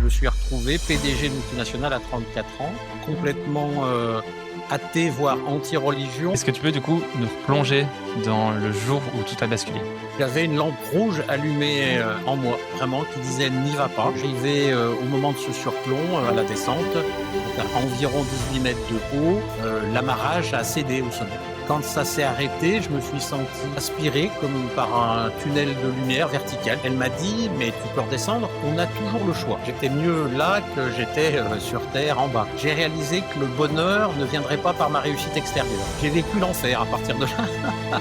me suis retrouvé PDG de multinationale à 34 ans, complètement athée, voire anti-religion. Est-ce que tu peux du coup nous replonger dans le jour où tout a basculé? J'avais une lampe rouge allumée en moi, vraiment, qui disait n'y va pas. J'arrivais au moment de ce surplomb, à la descente, donc à environ 18 mètres de haut, l'amarrage a cédé au sommet. Quand ça s'est arrêté, je me suis senti aspiré comme par un tunnel de lumière verticale. Elle m'a dit mais tu peux redescendre, on a toujours le choix. J'étais mieux là que j'étais sur terre en bas. J'ai réalisé que le bonheur ne viendrait pas par ma réussite extérieure. J'ai vécu l'enfer à partir de là.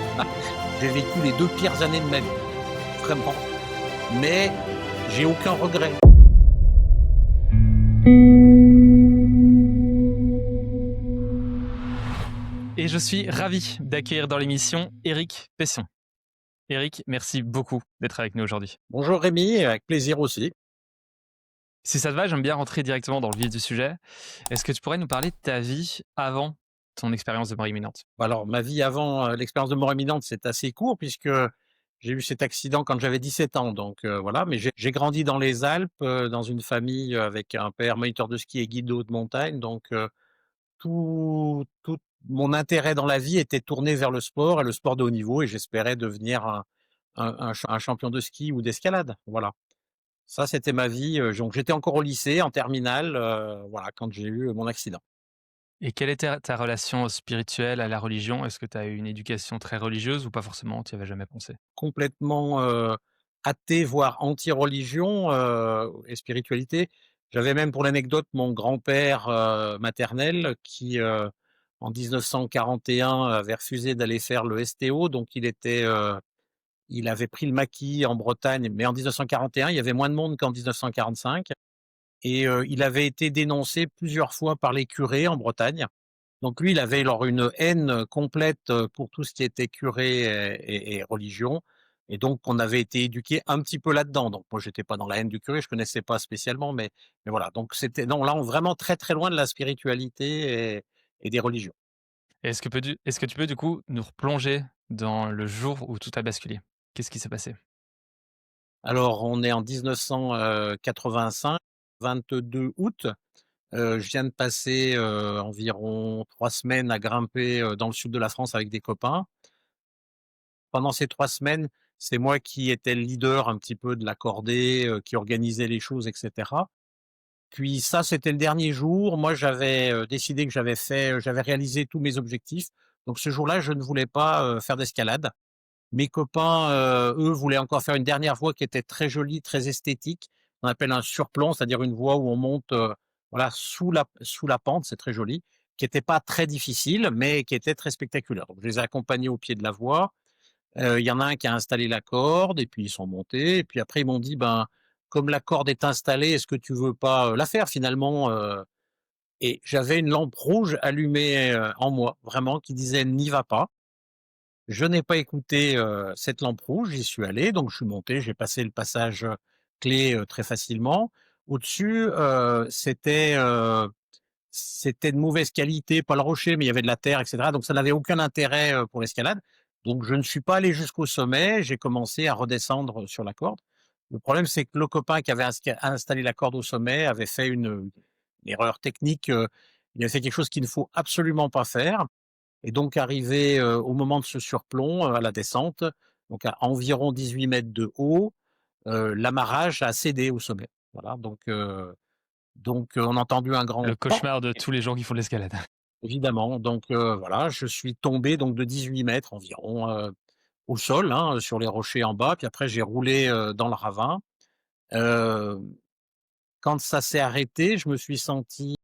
J'ai vécu les 2 pires années de ma vie, vraiment. Mais j'ai aucun regret. Et je suis ravi d'accueillir dans l'émission Éric Pession. Éric, merci beaucoup d'être avec nous aujourd'hui. Bonjour Rémi, avec plaisir aussi. Si ça te va, j'aime bien rentrer directement dans le vif du sujet. Est-ce que tu pourrais nous parler de ta vie avant ton expérience de mort imminente? Alors ma vie avant, l'expérience de mort imminente, c'est assez court puisque j'ai eu cet accident quand j'avais 17 ans, donc voilà. Mais j'ai grandi dans les Alpes, dans une famille avec un père moniteur de ski et guide de haute montagne, donc tout mon intérêt dans la vie était tourné vers le sport et le sport de haut niveau et j'espérais devenir un champion de ski ou d'escalade, voilà. Ça, c'était ma vie, donc j'étais encore au lycée, en terminale, voilà, quand j'ai eu mon accident. Et quelle était ta relation spirituelle à la religion? Est-ce que tu as eu une éducation très religieuse ou pas forcément? Tu y avais jamais pensé? Complètement, athée, voire anti-religion, et spiritualité. J'avais même pour l'anecdote mon grand-père, maternel qui, en 1941 avait refusé d'aller faire le STO, donc il avait pris le maquis en Bretagne, mais en 1941, il y avait moins de monde qu'en 1945 et il avait été dénoncé plusieurs fois par les curés en Bretagne. Donc lui, il avait alors une haine complète, pour tout ce qui était curé et religion et donc on avait été éduqués un petit peu là-dedans. Donc moi, j'étais pas dans la haine du curé, je connaissais pas spécialement, mais voilà. Donc c'était non, là, on vraiment très, très loin de la spiritualité et des religions. Est-ce que tu peux du coup nous replonger dans le jour où tout a basculé? Qu'est-ce qui s'est passé? Alors on est en 1985, 22 août, je viens de passer, environ 3 semaines à grimper, dans le sud de la France avec des copains. Pendant ces 3 semaines, c'est moi qui étais le leader un petit peu de la cordée, qui organisait les choses et cetera. Puis ça, c'était le dernier jour. Moi, j'avais, décidé que j'avais réalisé tous mes objectifs. Donc ce jour-là, je ne voulais pas, faire d'escalade. Mes copains, eux, voulaient encore faire une dernière voie qui était très jolie, très esthétique. On appelle un surplomb, c'est-à-dire une voie où on monte, voilà, sous la pente, c'est très joli, qui était pas très difficile, mais qui était très spectaculaire. Donc je les ai accompagnés au pied de la voie. Il y en a un qui a installé la corde et puis ils sont montés et puis après ils m'ont dit: «Ben, comme la corde est installée, est-ce que tu veux pas, la faire finalement?» Et j'avais une lampe rouge allumée, en moi, vraiment qui disait: «N'y va pas». Je n'ai pas écouté, cette lampe rouge, j'y suis allé, donc je suis monté, j'ai passé le passage, clé, très facilement. Au-dessus, c'était de mauvaise qualité, pas le rocher, mais il y avait de la terre et cetera, donc ça n'avait aucun intérêt, pour l'escalade. Donc je ne suis pas allé jusqu'au sommet, j'ai commencé à redescendre sur la corde. Le problème, c'est que le copain qui avait installé la corde au sommet avait fait une erreur technique, il a fait quelque chose qu'il ne faut absolument pas faire et donc arrivé, au moment de ce surplomb, à la descente, donc à environ 18 mètres de haut, l'amarrage a cédé au sommet. Voilà, donc on a entendu un grand Le «pan». cauchemar de tous les gens qui font de l'escalade. Évidemment, donc voilà, je suis tombé donc de 18 mètres environ, au sol, hein, sur les rochers en bas, puis après j'ai roulé, dans le ravin. Heu, Quand ça s'est arrêté, je me suis senti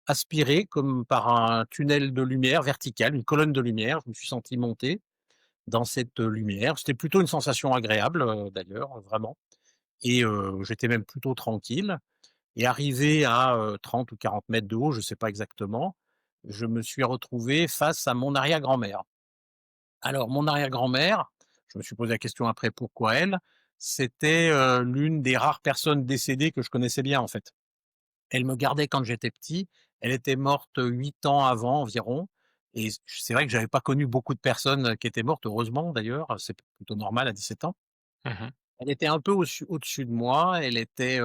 aspiré comme par un tunnel de lumière verticale, une colonne de lumière. Je me suis senti monter dans cette, lumière. C'était plutôt une sensation agréable, d'ailleurs, vraiment et j'étais même plutôt tranquille. Et arrivé à, 30 ou 40 mètres de haut, je ne sais pas exactement, je me suis retrouvé face à mon arrière-grand-mère. Alors mon arrière-grand-mère, je me suis posé la question après pourquoi elle, c'était, l'une des rares personnes décédées que je connaissais bien, en fait. Elle me gardait quand j'étais petit, elle était morte 8 ans avant environ et c'est vrai que j'avais pas connu beaucoup de personnes, qui étaient mortes, heureusement d'ailleurs, c'est plutôt normal à 17 ans. Mmh. Elle était un peu au-dessus de moi, elle était,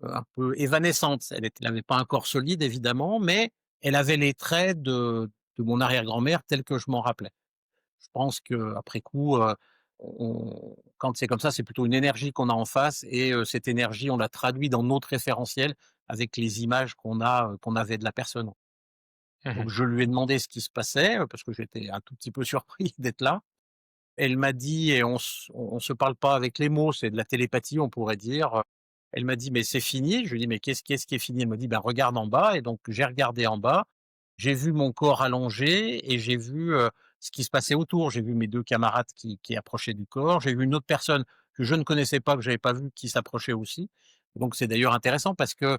un peu évanescente. Elle avait pas un corps solide évidemment, mais elle avait les traits de mon arrière-grand-mère tels que je m'en rappelais. Je pense qu'après coup, on quand c'est comme ça, c'est plutôt une énergie qu'on a en face et cette énergie, on la traduit dans notre référentiel avec les images qu'on avait de la personne. Donc Mmh. je lui ai demandé ce qui se passait, parce que j'étais un tout petit peu surpris d'être là. Elle m'a dit et on se parle pas avec les mots, c'est de la télépathie, on pourrait dire, elle m'a dit: «Mais c'est fini». Je lui ai dit: «Mais qu'est-ce qui est fini?» Elle m'a dit: «Ben, regarde en bas» et donc j'ai regardé en bas. J'ai vu mon corps allongé et j'ai vu, ce qui se passait autour. J'ai vu mes 2 camarades qui approchaient du corps. J'ai vu une autre personne que je ne connaissais pas, que j'avais pas vue, qui s'approchait aussi. Donc c'est d'ailleurs intéressant parce que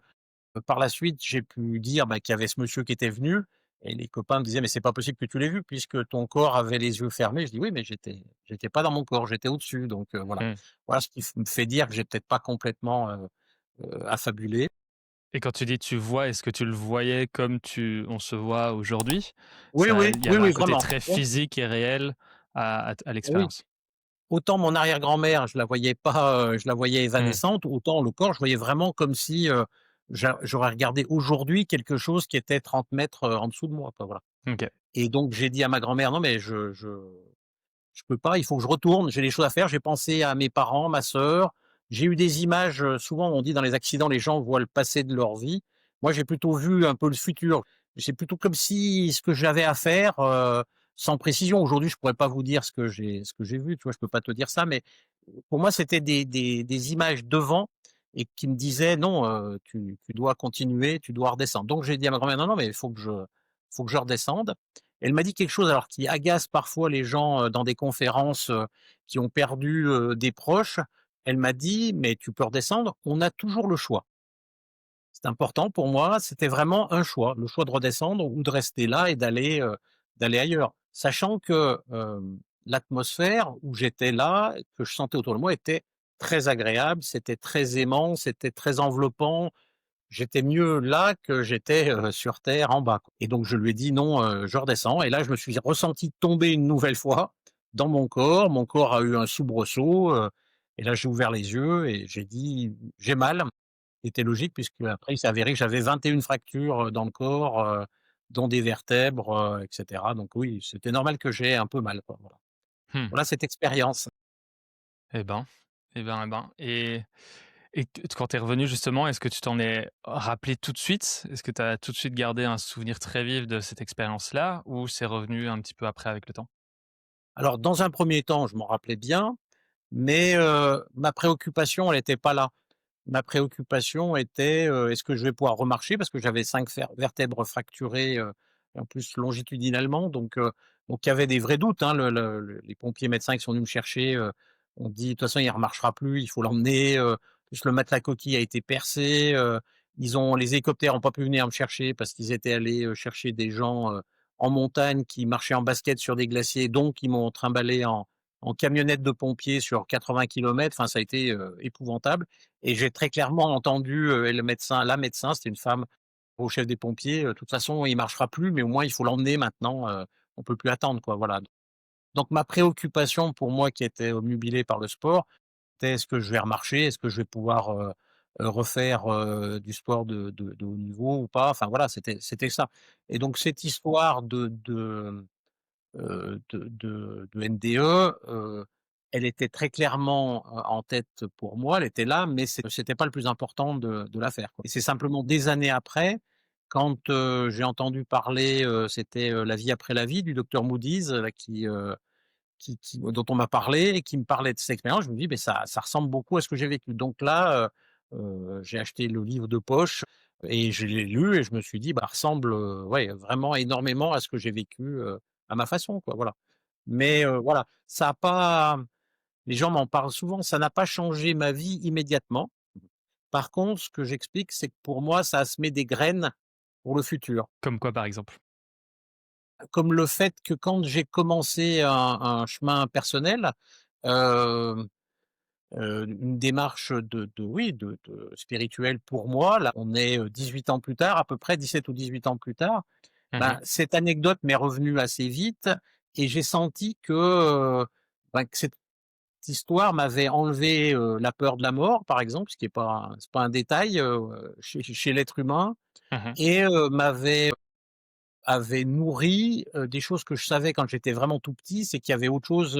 par la suite, j'ai pu dire, bah, qu'il y avait ce monsieur qui était venu et les copains me disaient: «Mais c'est pas possible que tu l'aies vu puisque ton corps avait les yeux fermés». Je dis: «Oui, mais j'étais pas dans mon corps, j'étais au-dessus», donc voilà. Mmh. Voilà ce qui me fait dire que j'ai peut-être pas complètement, affabulé. Et quand tu dis: «Tu vois», est-ce que tu le voyais comme on se voit aujourd'hui? Oui, Ça oui, il y oui, avait un oui, côté vraiment. très physique et réel à Oui, l'expérience? autant mon arrière-grand-mère, je la voyais pas, je la voyais Mmh. évanescente, autant le corps, je voyais vraiment comme si, j'aurais regardé aujourd'hui quelque chose qui était 30 mètres, en dessous de moi, quoi, voilà. OK. Et donc j'ai dit à ma grand-mère: «Non mais je peux pas, il faut que je retourne, j'ai des choses à faire». J'ai pensé à mes parents, ma sœur. J'ai eu des images, souvent on dit dans les accidents, les gens voient le passé de leur vie. Moi, j'ai plutôt vu un peu le futur. C'est plutôt comme si ce que j'avais à faire, sans précision. Aujourd'hui, je pourrais pas vous dire ce que j'ai vu, tu vois? Je peux pas te dire ça, mais pour moi, c'était des images devant et qui me disaient: «Non, tu dois continuer, tu dois redescendre». Donc j'ai dit à ma grand-mère: «Non, non, mais il faut que je redescende». Elle m'a dit quelque chose alors qui agace parfois les gens, dans des conférences, qui ont perdu, des proches. Elle m'a dit: «Mais tu peux redescendre, on a toujours le choix». C'est important pour moi, c'était vraiment un choix, le choix de redescendre ou de rester là et d'aller ailleurs. Sachant que, l'atmosphère où j'étais là, que je sentais autour de moi était très agréable, c'était très aimant, c'était très enveloppant. J'étais mieux là que j'étais, sur terre en bas, quoi. Et donc je lui ai dit: «Non, je redescends» et là je me suis ressenti tomber une nouvelle fois dans mon corps. Mon corps a eu un soubresaut, et là j'ai ouvert les yeux et j'ai dit: «J'ai mal». C'était logique puisque après il s'est avéré que j'avais 21 fractures, dans le corps, dont des vertèbres, et cetera. Donc oui, c'était normal que j'aie un peu mal, quoi, voilà. Mmh. Voilà cette expérience. Eh ben, eh ben, eh ben et quand tu es revenu justement, est-ce que tu t'en es rappelé tout de suite? Est-ce que tu as tout de suite gardé un souvenir très vif de cette expérience-là ou c'est revenu un petit peu après avec le temps? Alors dans un premier temps, je m'en rappelais bien, mais ma préoccupation elle était pas là. Ma préoccupation était, est-ce que je vais pouvoir remarcher? Parce que j'avais 5 vertèbres fracturées, en plus longitudinalement, donc il y avait des vrais doutes, hein. Les pompiers médecins qui sont venus me chercher, ont dit: «De toute façon, il ne remarchera plus, il faut l'emmener», plus le matelas coquille a été percé, les hélicoptères ont pas pu venir me chercher parce qu'ils étaient allés, chercher des gens, en montagne qui marchaient en basket sur des glaciers, donc ils m'ont trimballé en camionnette de pompiers sur 80 kilomètres. Enfin, ça a été, épouvantable. Et j'ai très clairement entendu, la médecin, c'était une femme, au chef des pompiers: «De toute façon, il marchera plus, mais au moins il faut l'emmener maintenant, on peut plus attendre, quoi», voilà. Donc ma préoccupation pour moi qui était obnubilée par le sport, c'était: «Est-ce que je vais remarcher? Est-ce que je vais pouvoir, refaire, du sport de haut niveau ou pas?» Enfin voilà, c'était ça. Et donc cette histoire de NDE, elle était très clairement, en tête pour moi, elle était là, mais c'était pas le plus important de la faire, quoi. Et c'est simplement des années après, quand, j'ai entendu parler, c'était, La vie après la vie du docteur Moody's, là qui dont on m'a parlé et qui me parlait de cette expérience. Je me dis: «Beh, ça ressemble beaucoup à ce que j'ai vécu». Donc là, j'ai acheté le livre de poche et je l'ai lu et je me suis dit: «Bah, ressemble, ouais, vraiment énormément à ce que j'ai vécu, à ma façon, quoi», voilà. Mais voilà, ça a pas les gens m'en parlent souvent, ça n'a pas changé ma vie immédiatement. Par contre, ce que j'explique, c'est que pour moi, ça a semé des graines pour le futur. Comme quoi par exemple? Comme le fait que quand j'ai commencé un chemin personnel, hem, une démarche de oui, de spirituelle pour moi, là, on est, 18 ans plus tard, à peu près 17 ou 18 ans plus tard, ben, Mmh. cette anecdote m'est revenue assez vite et j'ai senti que, ben, que cette histoire m'avait enlevé, la peur de la mort, par exemple, ce qui est pas c'est pas un détail, chez l'être humain Mmh. et avait nourri, des choses que je savais quand j'étais vraiment tout petit, c'est qu'il y avait autre chose,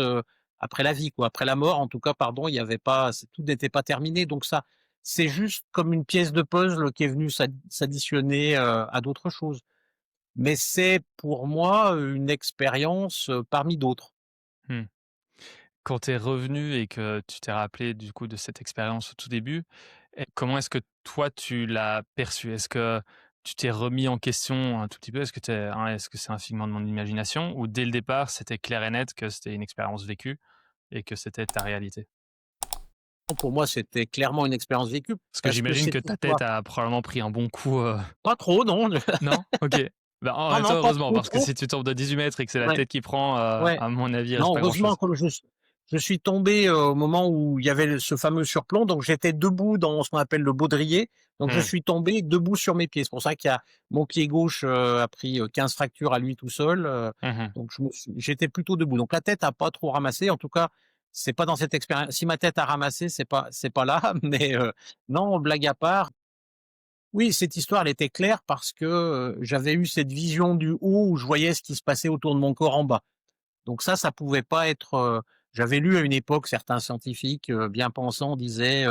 après la vie, quoi. Après la mort, en tout cas, pardon, il y avait pas tout n'était pas terminé, donc ça, c'est juste comme une pièce de puzzle qui est venue s'additionner, à d'autres choses. Mais c'est pour moi, une expérience, parmi d'autres. Mmh. Quand tu es revenu et que tu t'es rappelé du coup de cette expérience au tout début, comment est-ce que toi tu l'as perçu? Est-ce que tu t'es remis en question un tout petit peu? Est-ce que c'est un figment de mon imagination ou dès le départ, c'était clair et net que c'était une expérience vécue et que c'était ta réalité? Pour moi, c'était clairement une expérience vécue Parce que parce que j'imagine que cette ta histoire tête a probablement pris un bon coup, pas trop non, non? OK. Bah, en non, même non, temps pas heureusement trop, parce que trop. si tu tombes de 18 mètres et que c'est la Ouais, tête qui prend, ouais. à mon avis, il reste Non, pas grand heureusement chose. que je suis tombé, au moment où il y avait ce fameux surplomb, donc j'étais debout dans ce qu'on appelle le baudrier, donc je Mmh. suis tombé debout sur mes pieds. C'est pour ça qu'il y a mon pied gauche, a pris, 15 fractures à lui tout seul, Mmh. donc j'étais plutôt debout. Donc la tête a pas trop ramassé, en tout cas, c'est pas dans cette expérience. Si ma tête a ramassé, c'est pas là, mais non, blague à part, oui, cette histoire, elle était claire parce que, j'avais eu cette vision du haut où je voyais ce qui se passait autour de mon corps en bas. Donc ça pouvait pas être, j'avais lu à une époque certains scientifiques, bien pensants disaient,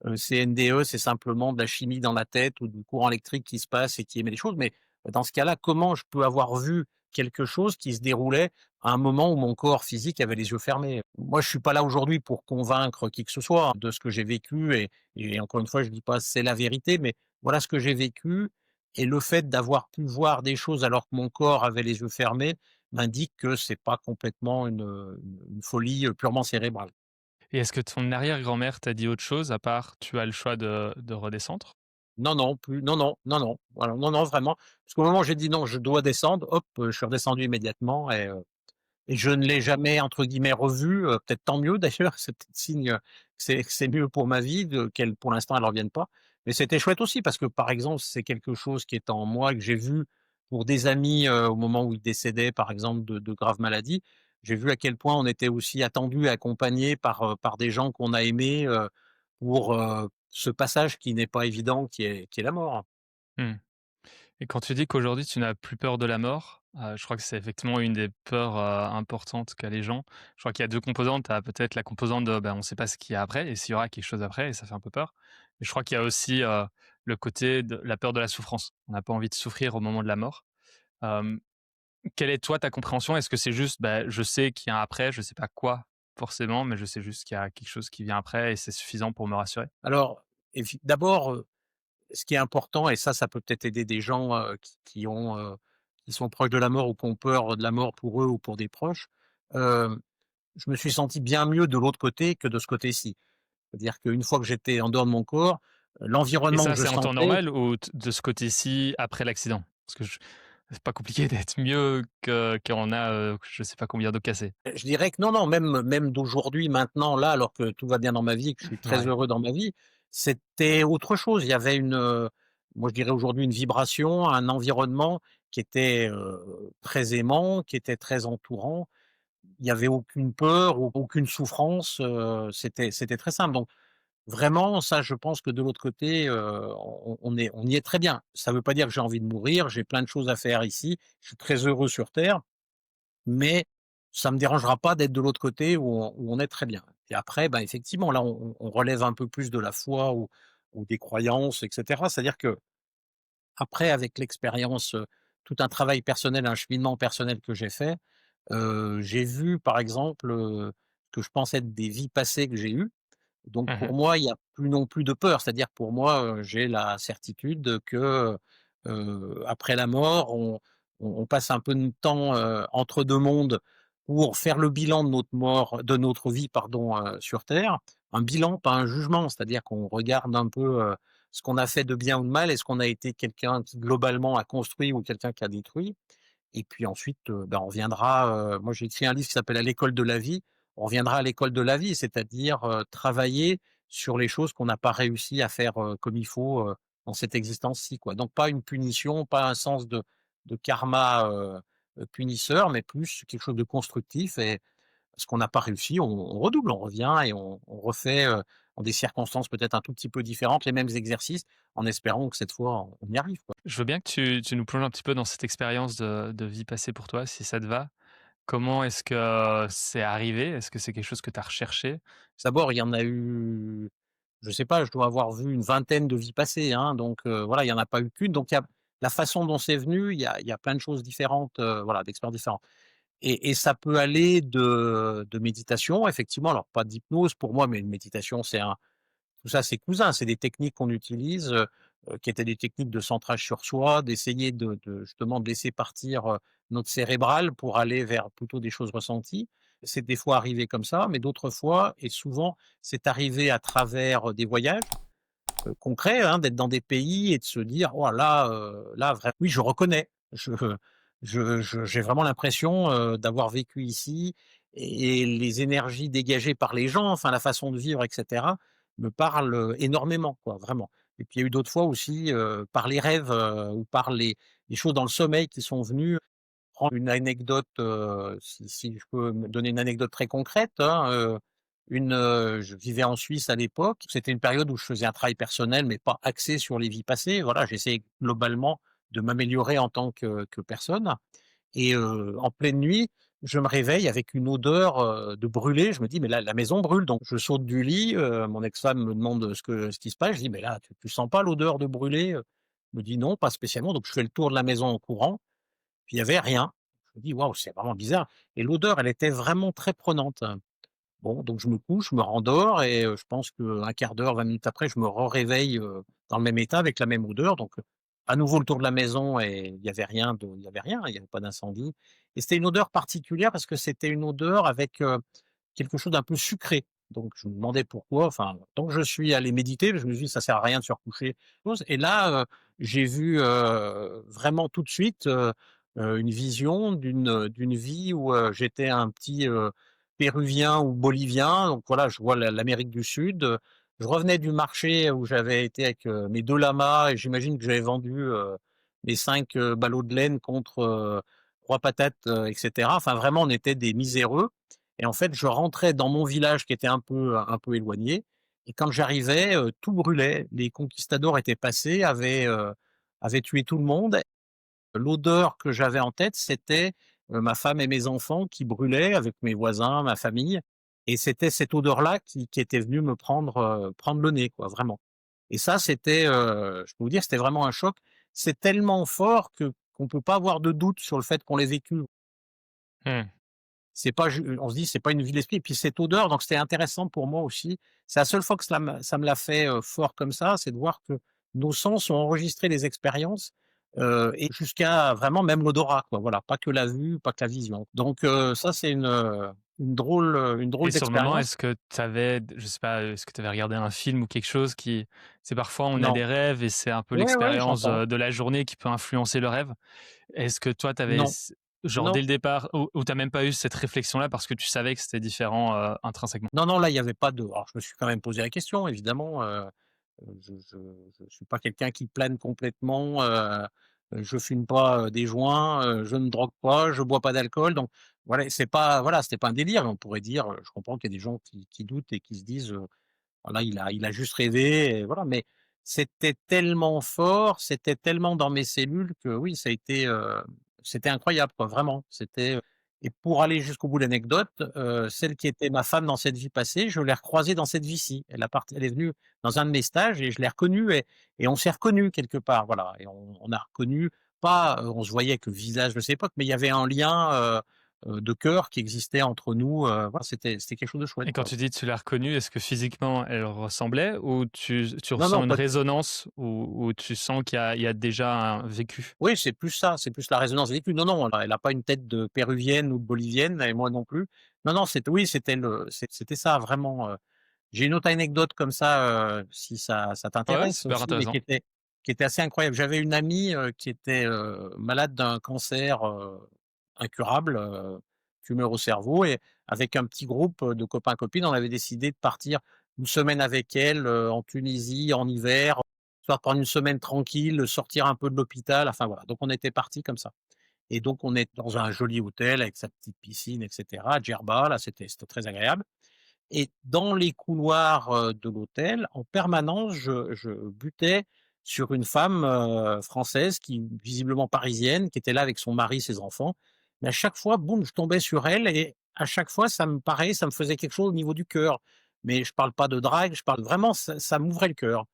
«CNDE, c'est simplement de la chimie dans la tête ou du courant électrique qui se passe et qui émet des choses». Mais dans ce cas-là, comment je peux avoir vu quelque chose qui se déroulait à un moment où mon corps physique avait les yeux fermés? Moi, je suis pas là aujourd'hui pour convaincre qui que ce soit de ce que j'ai vécu et encore une fois, je dis pas c'est la vérité, mais voilà ce que j'ai vécu et le fait d'avoir pu voir des choses alors que mon corps avait les yeux fermés, m'indique que c'est pas complètement une folie, purement cérébrale. Et est-ce que ton arrière-grand-mère t'a dit autre chose à part: «Tu as le choix de redescendre»? Non, non, plus non, non, non, non, voilà, non, non, vraiment. Parce qu'au moment où j'ai dit: «Non, je dois descendre», hop, je suis redescendu immédiatement et je ne l'ai jamais entre guillemets «revue», peut-être tant mieux d'ailleurs, c'est peut-être signe, que c'est mieux pour ma vie de qu'elle pour l'instant elle revienne pas. Mais c'était chouette aussi parce que, par exemple, c'est quelque chose qui est en moi, que j'ai vu pour des amis, au moment où ils décédaient, par exemple, de graves maladies. J'ai vu à quel point on était aussi attendus et accompagnés par des gens qu'on a aimés, pour, ce passage qui n'est pas évident, qui est la mort. Mmh. Et quand tu dis qu'aujourd'hui tu n'as plus peur de la mort, je crois que c'est effectivement une des peurs, importantes qu'a les gens. Je crois qu'il y a 2 composantes. Tu as peut-être la composante de, ben, on ne sait pas ce qu'il y a après et s'il y aura quelque chose après et ça fait un peu peur. Mais je crois qu'il y a aussi, le côté de la peur de la souffrance. On n'a pas envie de souffrir au moment de la mort. Hem, Quelle est toi ta compréhension? Est-ce que c'est juste, bah, je sais qu'il y a un après, je sais pas quoi forcément, mais je sais juste qu'il y a quelque chose qui vient après et c'est suffisant pour me rassurer? Alors, d'abord, ce qui est important et ça peut peut-être aider des gens, qui sont proches de la mort ou qui ont peur de la mort pour eux ou pour des proches. Hem, je me suis senti bien mieux de l'autre côté que de ce côté-ci. C'est-à-dire qu'une fois que j'étais en dehors de mon corps, Et l'environnement ça, que je c'est en temps sentais, normal ou de ce côté-ci, après l'accident? Parce que c'est pas compliqué d'être mieux que quand on a, je sais pas combien d'os cassés. je dirais que non, non, même d'aujourd'hui, maintenant, là, alors que tout va bien dans ma vie et que je suis très Ouais. heureux dans ma vie, c'était autre chose. Il y avait moi je dirais aujourd'hui une vibration, un environnement qui était, très aimant, qui était très entourant. Il y avait aucune peur, aucune souffrance, c'était très simple. Donc vraiment, ça, je pense que de l'autre côté, on y est très bien. Ça ne veut pas dire que j'ai envie de mourir, j'ai plein de choses à faire ici, je suis très heureux sur terre, mais ça me dérangera pas d'être de l'autre côté où on est très bien. Et après, bah, effectivement, là, on relève un peu plus de la foi ou des croyances et cetera. C'est-à-dire qu'après, avec l'expérience, tout un travail personnel, un cheminement personnel que j'ai fait, j'ai vu, par exemple, que je pense être des vies passées que j'ai eues. Donc Mmh. pour moi, il y a plus non plus de peur. C'est-à-dire pour moi, j'ai la certitude que, après la mort, on passe un peu de temps, entre 2 mondes pour faire le bilan de notre vie, pardon, sur terre. Un bilan, pas un jugement, c'est-à-dire qu'on regarde un peu, ce qu'on a fait de bien ou de mal. Est-ce qu'on a été quelqu'un qui globalement a construit ou quelqu'un qui a détruit? Et puis ensuite, bah, on reviendra, moi j'ai écrit un livre qui s'appelle «À l'école de la vie». On reviendra à l'école de la vie, c'est-à-dire, travailler sur les choses qu'on n'a pas réussi à faire, comme il faut, dans cette existence-ci, quoi. Donc pas une punition, pas un sens de karma, punisseur, mais plus quelque chose de constructif ce qu'on n'a pas réussi, on redouble, on revient et on refait, dans des circonstances peut-être un tout petit peu différentes, les mêmes exercices, en espérant que cette fois on y arrive, quoi. Je veux bien que tu nous plonges un petit peu dans cette expérience de vie passée pour toi, si ça te va. Comment est-ce que c'est arrivé? Est-ce que c'est quelque chose que tu as recherché? D'abord, il y en a eu, je sais pas, je dois avoir vu une vingtaine de vies passées, hein, donc voilà, il y en a pas eu qu'une, donc il y a la façon dont c'est venu, il y a plein de choses différentes, voilà, d'expériences différentes et ça peut aller de méditation, effectivement, alors pas d'hypnose pour moi, mais une méditation, c'est un tout ça, c'est cousin, c'est des techniques qu'on utilise, qui étaient des techniques de centrage sur soi, d'essayer de justement de laisser partir, notre cérébral pour aller vers plutôt des choses ressenties. C'est des fois arrivé comme ça, mais d'autres fois et souvent, c'est arrivé à travers, des voyages, concrets, hein, d'être dans des pays et de se dire: «Oh là, là vrai oui, je reconnais». J'ai vraiment l'impression, d'avoir vécu ici et les énergies dégagées par les gens, enfin la façon de vivre et cetera, me parlent, énormément quoi, vraiment. Et puis il y a eu d'autres fois aussi, par les rêves, ou par les choses dans le sommeil qui sont venues. Prendre une anecdote, si je peux me donner une anecdote très concrète, hein, je vivais en Suisse à l'époque. C'était une période où je faisais un travail personnel, mais pas axé sur les vies passées. Voilà, j'essayais globalement de m'améliorer en tant que personne et en pleine nuit, je me réveille avec une odeur, de brûlé. Je me dis: «Mais la maison brûle», donc je saute du lit, mon ex-femme me demande ce qui se passe. Je dis: «Mais là, tu sens pas l'odeur de brûlé?» Elle me dit: «Non, pas spécialement», donc je fais le tour de la maison en courant. Puis il y avait rien. Je me dis: «Waouh, c'est vraiment bizarre» et l'odeur, elle était vraiment très prenante. Bon, donc je me couche, je me rendors et je pense qu'un quart d'heure, 20 minutes après, je me réveille dans le même état avec la même odeur donc à nouveau le tour de la maison et il y avait rien, il y avait pas d'incendie et c'était une odeur particulière parce que c'était une odeur avec, quelque chose d'un peu sucré. Donc je me demandais pourquoi, enfin, tant que je suis allé méditer, je me suis dit: «Ça sert à rien de se recoucher» et là, j'ai vu, vraiment tout de suite, une vision d'une vie où, j'étais un petit, péruvien ou bolivien, donc voilà, je vois l'Amérique du Sud, je revenais du marché où j'avais été avec, mes 2 lamas et j'imagine que j'avais vendu, mes 5 ballots de laine contre, 3 patates, et cetera. Enfin vraiment, on était des miséreux et en fait, je rentrais dans mon village qui était un peu éloigné et quand j'arrivais, tout brûlait. Les conquistadors étaient passés, avaient tué tout le monde. L'odeur que j'avais en tête, c'était, ma femme et mes enfants qui brûlaient avec mes voisins, ma famille et c'était cette odeur-là qui était venue me prendre le nez, quoi, vraiment. Et ça, c'était, je peux vous dire, c'était vraiment un choc. C'est tellement fort que qu'on peut pas avoir de doute sur le fait qu'on l'ait vécu. Mmh. C'est pas ju On se dit: «C'est pas une vue de l'esprit» et puis cette odeur, donc c'était intéressant pour moi aussi. C'est la seule fois que ça me l'a fait, fort comme ça, c'est de voir que nos sens ont enregistré les expériences, et jusqu'à vraiment même l'odorat, quoi, voilà, pas que la vue, pas que la vision. Donc ça, c'est une Et drôle sur le moment, d'expérience. est-ce que tu avais je sais pas, est-ce que tu avais regardé un film ou quelque chose qui c'est parfois on a Non. des rêves et c'est un peu Ouais, ouais, l'expérience, j'entends. de la journée qui peut influencer le rêve. Est-ce que toi, tu avais Non, genre non, dès le départ ou tu as même pas eu cette réflexion-là parce que tu savais que c'était différent, intrinsèquement? non, non, là, il y avait pas de alors je me suis quand même posé la question évidemment, je suis pas quelqu'un qui plane complètement, je fume pas, des joints, je ne drogue pas, je bois pas d'alcool, donc voilà, c'était pas un délire. On pourrait dire, je comprends qu'il y a des gens qui doutent et qui se disent, voilà, il a juste rêvé et voilà, mais c'était tellement fort, c'était tellement dans mes cellules que oui, ça a été, c'était incroyable quoi, vraiment. Et pour aller jusqu'au bout de l'anecdote, celle qui était ma femme dans cette vie passée, je l'ai recroisée dans cette vie-ci. Elle est venue dans un de mes stages et je l'ai reconnue et on s'est reconnus quelque part, voilà et on a reconnu pas, on se voyait que le visage de cette époque, mais il y avait un lien, de cœur qui existait entre nous, voilà, c'était quelque chose de chouette Et quand quoi. tu dis: «Tu l'as reconnue», est-ce que physiquement elle ressemblait ou tu Non, ressens non, une pas. résonance ou tu sens qu'il y a déjà un vécu? Oui, c'est plus ça, c'est plus la résonance vécue. Non, non, elle a pas une tête de péruvienne ou de bolivienne et moi non plus. Non, non, c'était ça vraiment, J'ai une autre anecdote comme ça, si ça Ouais, t'intéresse super aussi, mais intéressant. qui était assez incroyable. J'avais une amie, qui était, malade d'un cancer, incurable, tumeur au cerveau et avec un petit groupe, de copains-copines, on avait décidé de partir une semaine avec elle, en Tunisie en hiver, histoire de prendre une semaine tranquille, sortir un peu de l'hôpital, enfin voilà. Donc on était partis comme ça et donc on est dans un joli hôtel avec sa petite piscine et cetera, à Djerba, là, c'était très agréable. Et dans les couloirs, de l'hôtel, en permanence, je butais sur une femme, française qui visiblement parisienne, qui était là avec son mari, ses enfants. Mais à chaque fois, boum, je tombais sur elle et à chaque fois, ça me faisait quelque chose au niveau du cœur. Mais je parle pas de drague, je parle vraiment, ça m'ouvrait le cœur.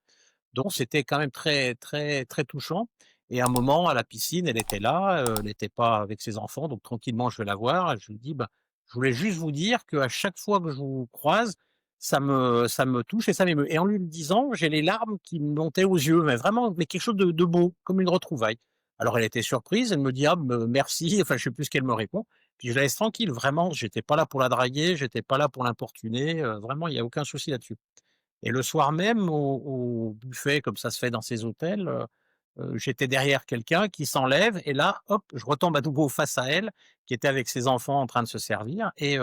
Donc c'était quand même très, très, très touchant et à un moment à la piscine, elle était là, elle n'était pas avec ses enfants, donc tranquillement je vais la voir et je lui dis: «Bah, je voulais juste vous dire qu'à chaque fois que je vous croise, ça me touche et ça m'émeut» et en lui le disant, j'ai les larmes qui me montaient aux yeux, mais vraiment, mais quelque chose de beau, comme une retrouvaille. Alors elle était surprise, elle me dit: «Ah merci», enfin je sais plus ce qu'elle me répond, puis je la laisse tranquille. Vraiment, j'étais pas là pour la draguer, j'étais pas là pour l'importuner, vraiment il y a aucun souci là-dessus. Et le soir même au buffet, comme ça se fait dans ces hôtels, j'étais derrière quelqu'un qui s'enlève et là, hop, je retombe à nouveau face à elle, qui était avec ses enfants en train de se servir et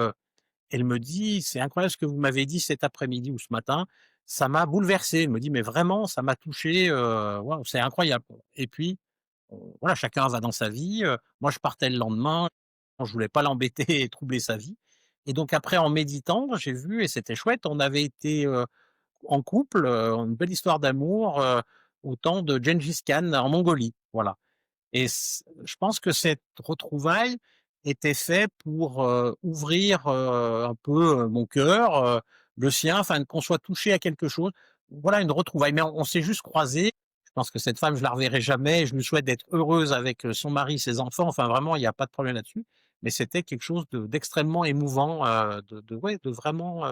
elle me dit: «C'est incroyable ce que vous m'avez dit cet après-midi ou ce matin, ça m'a bouleversée». Elle me dit: «Mais vraiment, ça m'a touchée, waouh, c'est incroyable». Et puis, voilà, chacun va dans sa vie, moi je partais le lendemain, je voulais pas l'embêter et troubler sa vie et donc après en méditant, j'ai vu et c'était chouette, on avait été, en couple, une belle histoire d'amour, au temps de Gengis Khan en Mongolie, voilà. Et je pense que cette retrouvaille était fait pour, ouvrir, un peu, mon cœur, le sien, enfin qu'on soit touché à quelque chose. Voilà une retrouvaille, mais on s'est juste croisés. Je pense que cette femme, je la reverrai jamais et je lui souhaite d'être heureuse avec, son mari, ses enfants, enfin vraiment il y a pas de problème là-dessus. Mais c'était quelque chose d'extrêmement émouvant, de ouais, de vraiment,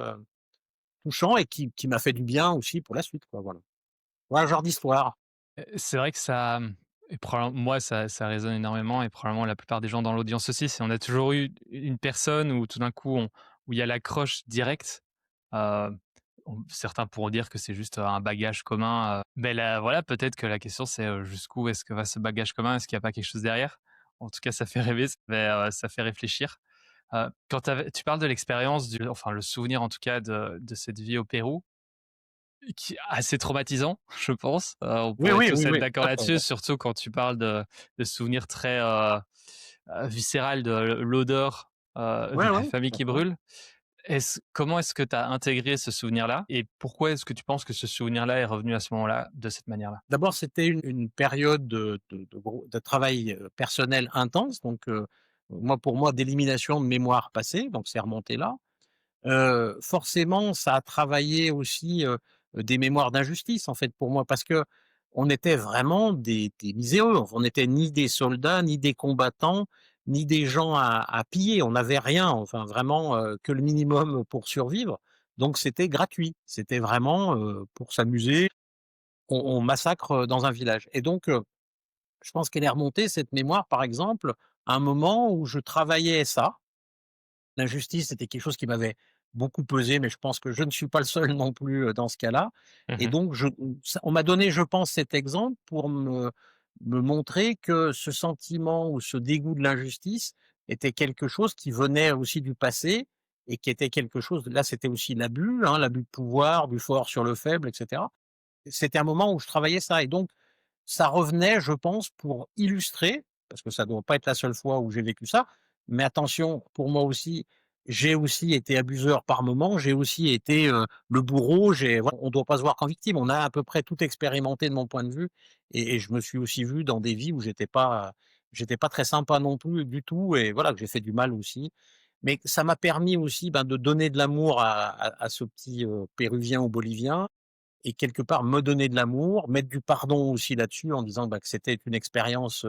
touchant et qui m'a fait du bien aussi pour la suite, quoi, voilà. Voilà un genre d'histoire. C'est vrai que ça, et probablement moi ça résonne énormément et probablement la plupart des gens dans l'audience aussi. C'est on a toujours eu une personne où tout d'un coup où il y a l'accroche directe. Heu, Certains pourront dire que c'est juste un bagage commun, mais là, voilà, peut-être que la question c'est, jusqu'où est-ce que va ce bagage commun? Est-ce qu'il y a pas quelque chose derrière? En tout cas, ça fait rêver, ça fait réfléchir. Quand tu parles de l'expérience du enfin le souvenir en tout cas de cette vie au Pérou, qui est assez traumatisant, je pense. On Oui, pourrait oui, tous oui, être oui, d'accord tout à fait, là-dessus, ouais. surtout quand tu parles de souvenirs très, viscérales de l'odeur, de Ouais, la ouais, famille tout à qui fait, ouais. brûle. Comment est-ce que tu as intégré ce souvenir-là? Et pourquoi est-ce que tu penses que ce souvenir-là est revenu à ce moment-là, de cette manière-là? D'abord, c'était une période de travail, personnel intense, donc moi, pour moi, d'élimination de mémoire passée, donc c'est remonté là. Forcément, ça a travaillé aussi, des mémoires d'injustice, en fait, pour moi, parce que on était vraiment des miséreux. On n'était ni des soldats, ni des combattants, ni des gens à piller. On n'avait rien, enfin vraiment, que le minimum pour survivre. Donc c'était gratuit. C'était vraiment, pour s'amuser, on massacre, dans un village et donc je pense qu'elle est remontée cette mémoire, par exemple, à un moment où je travaillais ça. L'injustice, c'était quelque chose qui m'avait beaucoup pesé, mais je pense que je ne suis pas le seul non plus, dans ce cas-là et Mmh. donc on m'a donné, je pense, cet exemple pour me montrer que ce sentiment ou ce dégoût de l'injustice était quelque chose qui venait aussi du passé et qui était quelque chose là, c'était aussi l'abus, hein, l'abus de pouvoir, du fort sur le faible et cetera. C'était un moment où je travaillais ça et donc ça revenait, je pense, pour illustrer, parce que ça doit pas être la seule fois où j'ai vécu ça, mais attention, pour moi aussi, j'ai aussi été abuseur par moment, j'ai aussi été, le bourreau, j'ai voilà, on doit pas se voir qu'en victime. On a à peu près tout expérimenté de mon point de vue et je me suis aussi vu dans des vies où j'étais pas très sympa non plus du tout et voilà, que j'ai fait du mal aussi. Mais ça m'a permis aussi, ben, de donner de l'amour à ce petit, péruvien ou bolivien et quelque part me donner de l'amour, mettre du pardon aussi là-dessus en disant, bah, que c'était une expérience,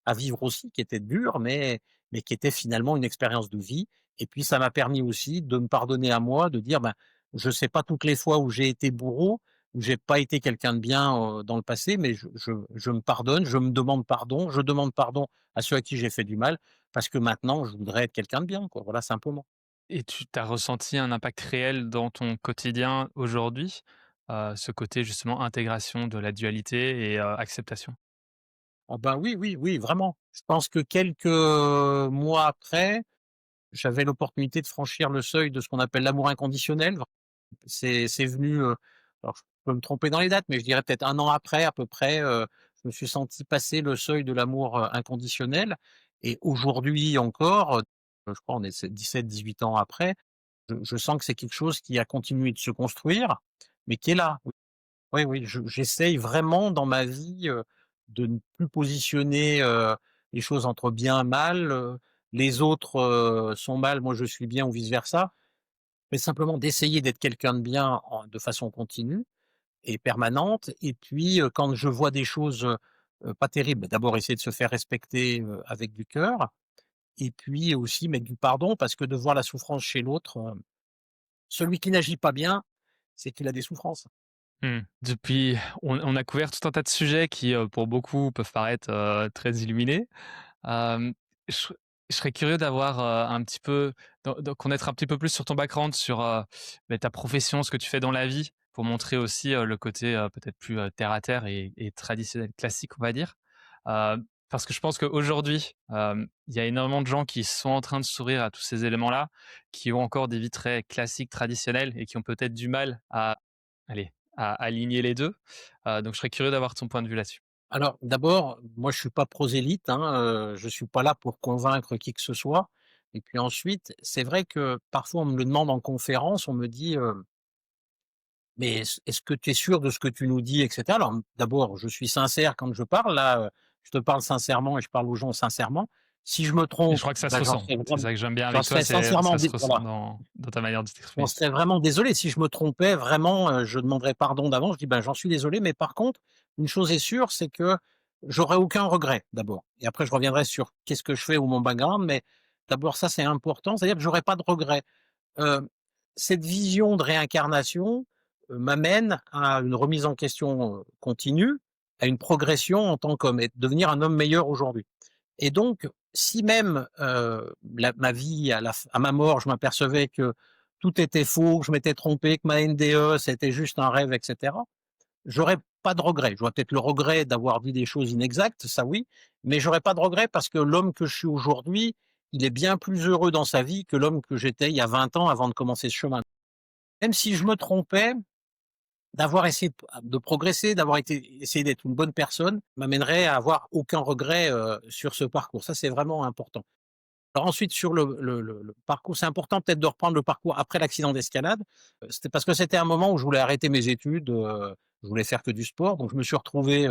à vivre aussi, qui était dure, mais qui était finalement une expérience de vie et puis ça m'a permis aussi de me pardonner à moi, de dire: «Ben, je sais pas toutes les fois où j'ai été bourreau, où j'ai pas été quelqu'un de bien, dans le passé, mais je me pardonne, je me demande pardon, je demande pardon à ceux à qui j'ai fait du mal, parce que maintenant je voudrais être quelqu'un de bien, quoi». Voilà, simplement. Et tu as ressenti un impact réel dans ton quotidien aujourd'hui? Ce côté justement intégration de la dualité et acceptation? Ah ben, oui, oui, oui, vraiment. Je pense que quelques, mois après, j'avais l'opportunité de franchir le seuil de ce qu'on appelle l'amour inconditionnel. C'est venu, alors je peux me tromper dans les dates, mais je dirais peut-être un an après à peu près, je me suis senti passer le seuil de l'amour, inconditionnel et aujourd'hui encore, je crois on est 17-18 ans après, je sens que c'est quelque chose qui a continué de se construire, mais qui est là. Oui, oui, j'essaye vraiment dans ma vie, de ne plus positionner, les choses entre bien, mal, les autres, sont mal, moi je suis bien ou vice versa, mais simplement d'essayer d'être quelqu'un de bien de façon continue et permanente et puis, quand je vois des choses, pas terribles, d'abord essayer de se faire respecter, avec du cœur et puis aussi mettre du pardon parce que de voir la souffrance chez l'autre, celui qui n'agit pas bien, c'est qu'il a des souffrances. Mmh. Depuis on a couvert tout un tas de sujets qui, pour beaucoup peuvent paraître, très illuminés. Hem, je je serais curieux d'avoir, un petit peu d'en connaître un petit peu plus sur ton background, sur, ta profession, ce que tu fais dans la vie, pour montrer aussi, le côté, peut-être plus, terre à terre et traditionnel, classique, on va dire. Parce que je pense qu'aujourd'hui, il y a énormément de gens qui sont en train de s'ouvrir à tous ces éléments-là, qui ont encore des vies très classiques, traditionnelles et qui ont peut-être du mal à allez, à aligner les 2. Donc je serais curieux d'avoir ton point de vue là-dessus. Alors d'abord, moi je suis pas prosélyte, hein, je suis pas là pour convaincre qui que ce soit et puis ensuite, c'est vrai que parfois on me le demande en conférence, on me dit, «Mais est-ce que tu es sûr de ce que tu nous dis?» et cetera. Alors d'abord, je suis sincère quand je parle là, je te parle sincèrement et je parle aux gens sincèrement. Si je me Et je trompe, crois que ça se bah, ressent. C'est ça que j'aime bien j'en avec toi, serais c'est sincèrement ça se dé ressent voilà. dans ta manière de J'en t'exprimer. serais vraiment désolé si je me trompais vraiment, je demanderais pardon d'avance. Je dis: «Ben, j'en suis désolé, mais par contre, une chose est sûre, c'est que j'aurai aucun regret», d'abord et après je reviendrai sur qu'est-ce que je fais ou mon background, mais d'abord ça, c'est important, c'est-à-dire que j'aurai pas de regrets. Heu, Cette vision de réincarnation, m'amène à une remise en question, continue, à une progression en tant qu'homme et devenir un homme meilleur aujourd'hui. Et donc, si même, la ma vie à ma mort, je m'apercevais que tout était faux, que je m'étais trompé, que ma NDE c'était juste un rêve et cetera, j'aurais pas de regret. J'aurais peut-être le regret d'avoir dit des choses inexactes, ça oui, mais j'aurais pas de regret parce que l'homme que je suis aujourd'hui, il est bien plus heureux dans sa vie que l'homme que j'étais il y a 20 ans avant de commencer ce chemin. Même si je me trompais, d'avoir essayé de progresser, d'avoir essayé d'être une bonne personne, m'amènerait à avoir aucun regret, sur ce parcours. Ça, c'est vraiment important. Alors ensuite sur le parcours, c'est important peut-être de reprendre le parcours après l'accident d'escalade. C'était parce que c'était un moment où je voulais arrêter mes études, je voulais faire que du sport, donc je me suis retrouvé,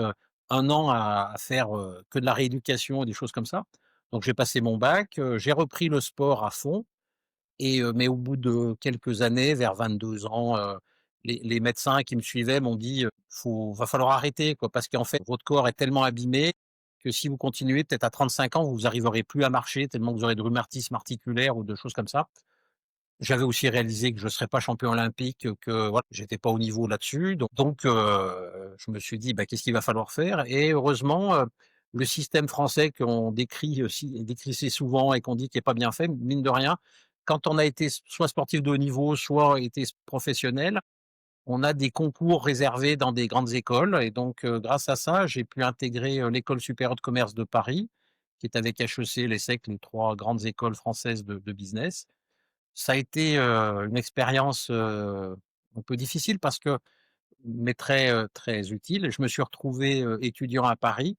1 an à faire, que de la rééducation et des choses comme ça. Donc j'ai passé mon bac, j'ai repris le sport à fond et mais au bout de quelques années, vers 22 ans, les médecins qui me suivaient m'ont dit, «Faut va falloir arrêter quoi, parce qu'en fait votre corps est tellement abîmé que si vous continuez, peut-être à 35 ans, vous arriverez plus à marcher tellement vous aurez de rhumatisme articulaire ou de choses comme ça». J'avais aussi réalisé que je ne serais pas champion olympique, que voilà, j'étais pas au niveau là-dessus, je me suis dit: «Bah, qu'est-ce qu'il va falloir faire?» et heureusement, le système français qu'on décrit aussi décrit si souvent et qu'on dit qu'il est pas bien fait, mine de rien, quand on a été soit sportif de haut niveau, soit été professionnel, on a des concours réservés dans des grandes écoles et donc grâce à ça, j'ai pu intégrer, l'École supérieure de commerce de Paris, qui est avec HEC, l'ESSEC, les 3 grandes écoles françaises de business. Ça a été, une expérience, un peu difficile parce que mais très, très utile. Je me suis retrouvé, étudiant à Paris.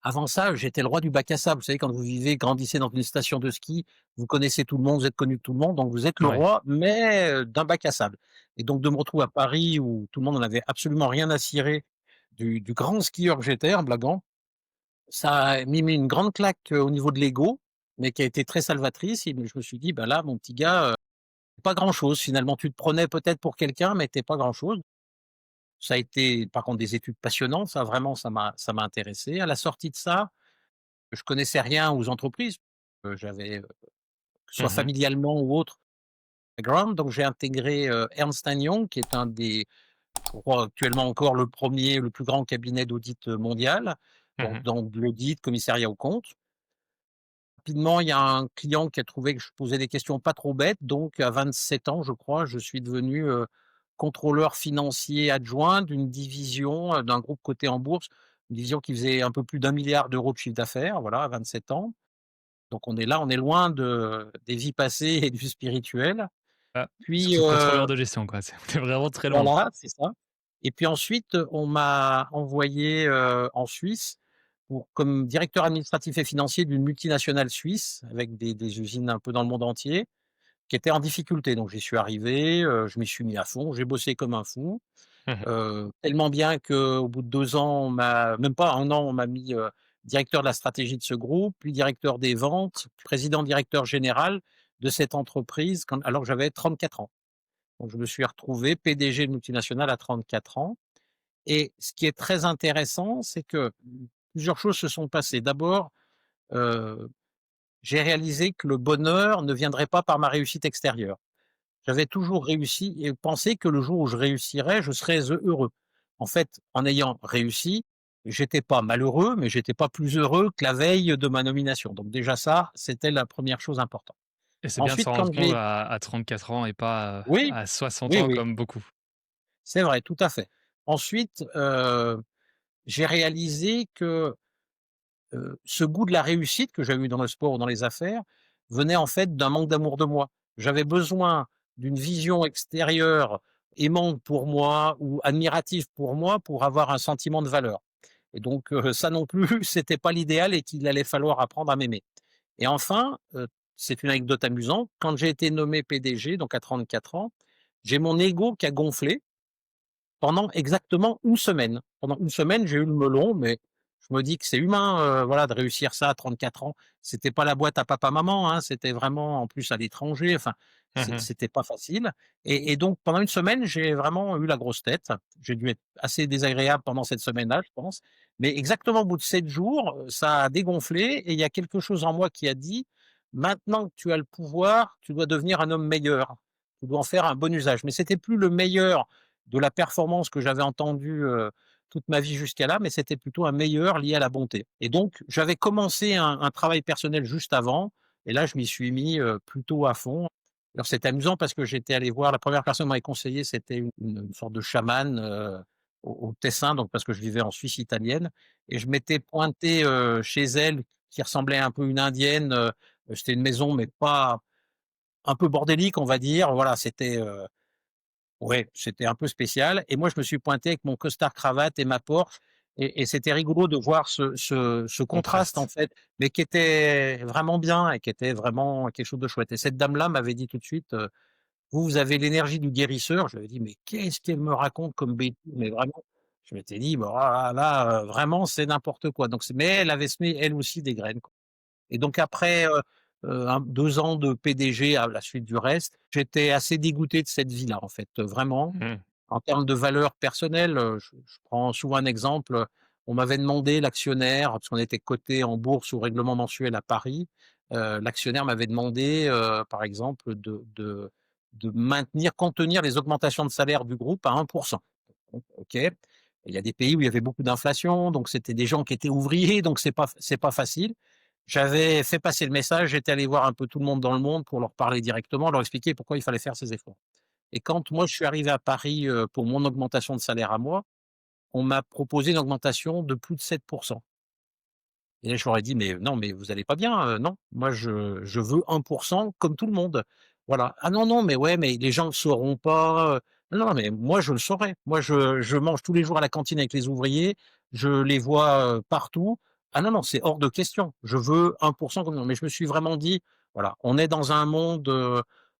Avant ça, j'étais le roi du bac à sable. Vous savez, quand vous vivez, grandissez dans une station de ski, vous connaissez tout le monde, vous êtes connu de tout le monde, donc vous êtes le Ouais. roi, mais d'un bac à sable et donc de me retrouver à Paris où tout le monde n'en avait absolument rien à cirer du grand skieur que j'étais, en blaguant, ça a mis une grande claque, au niveau de l'ego, mais qui a été très salvatrice et je me suis dit: «Bah, là, mon petit gars, pas grand-chose finalement, tu te prenais peut-être pour quelqu'un, mais tu es pas grand-chose». Ça a été par contre des études passionnantes, ça vraiment ça m'a intéressé. À la sortie de ça, je connaissais rien aux entreprises, j'avais, que ce soit Mmh. familialement ou autre background, donc j'ai intégré, Ernst& Young qui est un des je crois actuellement encore le premier, le plus grand cabinet d'audit, mondial, donc Mmh. dans de l'audit, commissariat aux comptes. Rapidement, il y a un client qui a trouvé que je posais des questions pas trop bêtes, donc à 27 ans, je crois, je suis devenu, contrôleur financier adjoint d'une division, d'un groupe coté en bourse, une division qui faisait un peu plus d'1 milliard d'euros de chiffre d'affaires, voilà, à 27 ans. Donc on est là, on est loin des vies passées et du spirituel. Ah, Puis, surtout contrôleur de gestion, quoi, c'est tu vraiment très loin. voilà, c'est ça et puis ensuite, on m'a envoyé, en Suisse pour comme directeur administratif et financier d'une multinationale suisse avec des usines un peu dans le monde entier, qui était en difficulté. Donc j'y suis arrivé, je m'y suis mis à fond, j'ai bossé comme un fou, Mmh. tellement bien qu'au bout de 2 ans, on m'a même pas 1 an, on m'a mis, directeur de la stratégie de ce groupe, puis directeur des ventes, président directeur général de cette entreprise alors que j'avais 34 ans. Donc je me suis retrouvé PDG de multinationale à 34 ans et ce qui est très intéressant, c'est que, plusieurs choses se sont passées. D'abord, heu, j'ai réalisé que le bonheur ne viendrait pas par ma réussite extérieure. J'avais toujours réussi et pensé que le jour où je réussirais, je serais heureux. En fait, en ayant réussi, j'étais pas malheureux, mais j'étais pas plus heureux que la veille de ma nomination. Donc déjà ça, c'était la première chose importante. Et c'est bien de Ensuite, s'en rendre quand compte j'ai à 34 ans et pas, oui, à 60 oui, ans oui, comme beaucoup. c'est vrai, tout à fait. Ensuite, j'ai réalisé que, ce goût de la réussite que j'avais eu dans le sport ou dans les affaires, venait en fait d'un manque d'amour de moi. J'avais besoin d'une vision extérieure aimante pour moi ou admirative pour avoir un sentiment de valeur et donc ça non plus, c'était pas l'idéal et qu'il allait falloir apprendre à m'aimer et enfin, c'est une anecdote amusante, quand j'ai été nommé PDG, donc à 34 ans, j'ai mon ego qui a gonflé pendant exactement une semaine. Pendant une semaine, j'ai eu le melon, mais je me dis que c'est humain, voilà, de réussir ça à 34 ans. C'était pas la boîte à papa-maman, hein, c'était vraiment en plus à l'étranger, enfin, Mmh. c'était pas facile et donc pendant une semaine, j'ai vraiment eu la grosse tête. J'ai dû être assez désagréable pendant cette semaine-là, je pense, mais exactement au bout de 7 jours, ça a dégonflé et il y a quelque chose en moi qui a dit: «Maintenant que tu as le pouvoir, tu dois devenir un homme meilleur. Tu dois en faire un bon usage». Mais c'était plus le meilleur de la performance que j'avais entendue, toute ma vie jusqu'à là, mais c'était plutôt un meilleur lié à la bonté et donc j'avais commencé un travail personnel juste avant et là je m'y suis mis, plutôt à fond. Alors c'est amusant parce que j'étais allé voir la première personne qui m'avait conseillé, c'était une sorte de chamane, au Tessin, donc parce que je vivais en Suisse italienne et je m'étais pointé, chez elle qui ressemblait un peu à une indienne, c'était une maison mais pas un peu bordélique on va dire. Voilà, c'était, ouais, c'était un peu spécial et moi je me suis pointé avec mon costard cravate et ma Porsche et c'était rigolo de voir ce contraste en Contraste. fait, mais qui était vraiment bien et qui était vraiment quelque chose de chouette et cette dame-là m'avait dit tout de suite, «Vous avez l'énergie du guérisseur». Je lui avais dit: «Mais qu'est-ce qu'elle me raconte comme bêtises?» mais vraiment, je m'étais dit: «Bah, ah là, vraiment c'est n'importe quoi». Donc mais elle avait semé elle aussi des graines. Et donc après, 2 ans de PDG à la suite du reste, j'étais assez dégoûté de cette vie-là, en fait, vraiment. Mmh. En termes de valeurs personnelles, je prends souvent un exemple, on m'avait demandé l'actionnaire, parce qu'on était coté en bourse au règlement mensuel à Paris, l'actionnaire m'avait demandé, par exemple, de maintenir, contenir les augmentations de salaire du groupe à 1. Donc OK. Il y a des pays où il y avait beaucoup d'inflation, donc c'était des gens qui étaient ouvriers, donc c'est pas facile. J'avais fait passer le message, j'étais allé voir un peu tout le monde dans le monde pour leur parler directement, leur expliquer pourquoi il fallait faire ces efforts. Et quand moi je suis arrivé à Paris, pour mon augmentation de salaire à moi, on m'a proposé une augmentation de plus de 7. Et là, je leur ai dit: «Mais non, mais vous allez pas bien, non, moi je veux 1 comme tout le monde». Voilà. «Ah non, non, mais ouais, mais les gens le sauront pas, Non, non, mais moi je le saurai. Moi je mange tous les jours à la cantine avec les ouvriers, je les vois, partout. Ah non, non, c'est hors de question. Je veux 1 comme non». Mais je me suis vraiment dit: «Voilà, on est dans un monde,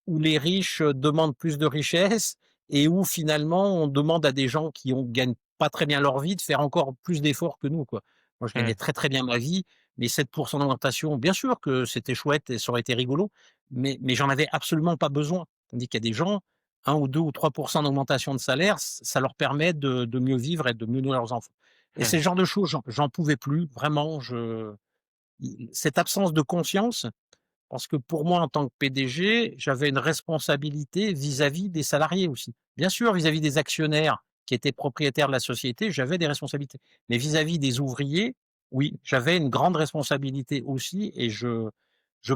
où les riches, demandent plus de richesses et où finalement on demande à des gens qui gagnent pas très bien leur vie de faire encore plus d'efforts que nous, quoi». Moi, je gagnais Mmh. très, très bien ma vie, mais 7 d'augmentation, bien sûr que c'était chouette et ça aurait été rigolo, mais j'en avais absolument pas besoin. Tandis qu'il y a des gens, 1 ou 2 ou 3 d'augmentation de salaire, ça leur permet de mieux vivre et de mieux nourrir leurs enfants. Et c'est Mmh. le genre de choses, j'en pouvais plus, vraiment, cette absence de conscience parce que pour moi, en tant que PDG, j'avais une responsabilité vis-à-vis des salariés aussi. Bien sûr, vis-à-vis des actionnaires qui étaient propriétaires de la société, j'avais des responsabilités. Mais vis-à-vis des ouvriers, oui, j'avais une grande responsabilité aussi et je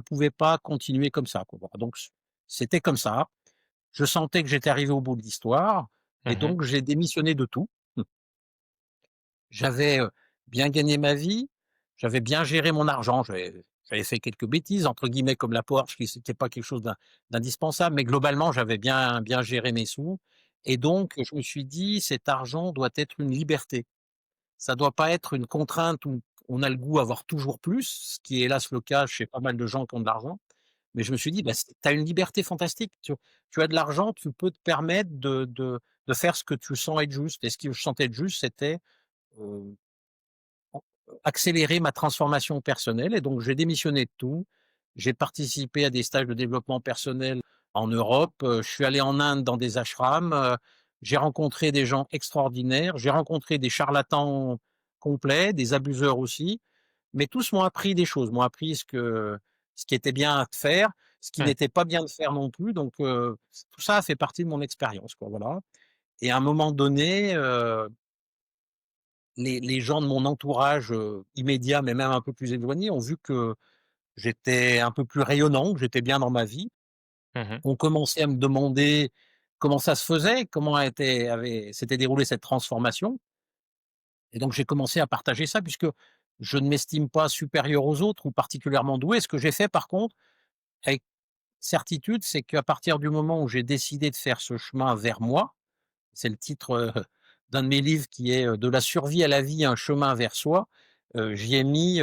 pouvais pas continuer comme ça, quoi. Voilà, donc c'était comme ça. Je sentais que j'étais arrivé au bout de l'histoire et Mmh. donc j'ai démissionné de tout. J'avais, bien gagné ma vie, j'avais bien géré mon argent, j'avais fait quelques «bêtises» entre guillemets comme la Porsche qui c'était pas quelque chose d'indispensable, mais globalement j'avais bien géré mes sous et donc je me suis dit: «Cet argent doit être une liberté. Ça doit pas être une contrainte ou on a le goût à avoir toujours plus, ce qui est hélas le cas chez pas mal de gens qui ont de l'argent. Mais je me suis dit: «Bah, tu as une liberté fantastique, tu as de l'argent, tu peux te permettre de faire ce que tu sens être juste» et ce que je sentais être juste, c'était, heu, en accélérer ma transformation personnelle et donc j'ai démissionné de tout. J'ai participé à des stages de développement personnel en Europe, je suis allé en Inde dans des ashrams, j'ai rencontré des gens extraordinaires, j'ai rencontré des charlatans complets, des abuseurs aussi. Mais tous m'ont appris des choses, m'ont appris ce qui était bien de faire, ce qui Mmh. n'était pas bien de faire non plus, donc tout ça a fait partie de mon expérience, quoi, voilà et à un moment donné, les gens de mon entourage, immédiat, mais même un peu plus éloignés, ont vu que j'étais un peu plus rayonnant, que j'étais bien dans ma vie, Mmh. ont commencé à me demander comment ça se faisait, comment s'était déroulée cette transformation et donc j'ai commencé à partager ça puisque je ne m'estime pas supérieur aux autres ou particulièrement doué. Ce que j'ai fait par contre, avec certitude, c'est qu'à partir du moment où j'ai décidé de faire ce chemin vers moi, c'est le titre, d'un de mes livres qui est, «De la survie à la vie, un chemin vers soi». J'y ai mis,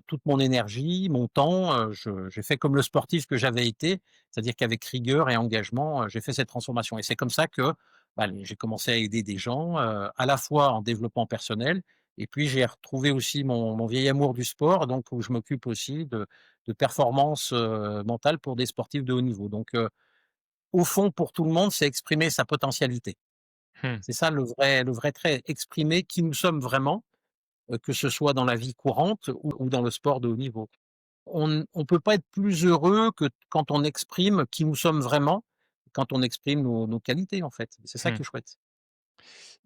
toute mon énergie, mon temps, j'ai fait comme le sportif que j'avais été, c'est-à-dire qu'avec rigueur et engagement, j'ai fait cette transformation et c'est comme ça que, bah, j'ai commencé à aider des gens, à la fois en développement personnel et puis j'ai retrouvé aussi mon vieil amour du sport, donc où je m'occupe aussi de performance, mentale pour des sportifs de haut niveau. Donc, au fond, pour tout le monde, c'est exprimer sa potentialité. Mmh. C'est ça le vrai trait, exprimer qui nous sommes vraiment, que ce soit dans la vie courante ou dans le sport de haut niveau. On peut pas être plus heureux que quand on exprime qui nous sommes vraiment, quand on exprime nos qualités, en fait. C'est ça Mmh. qui est chouette.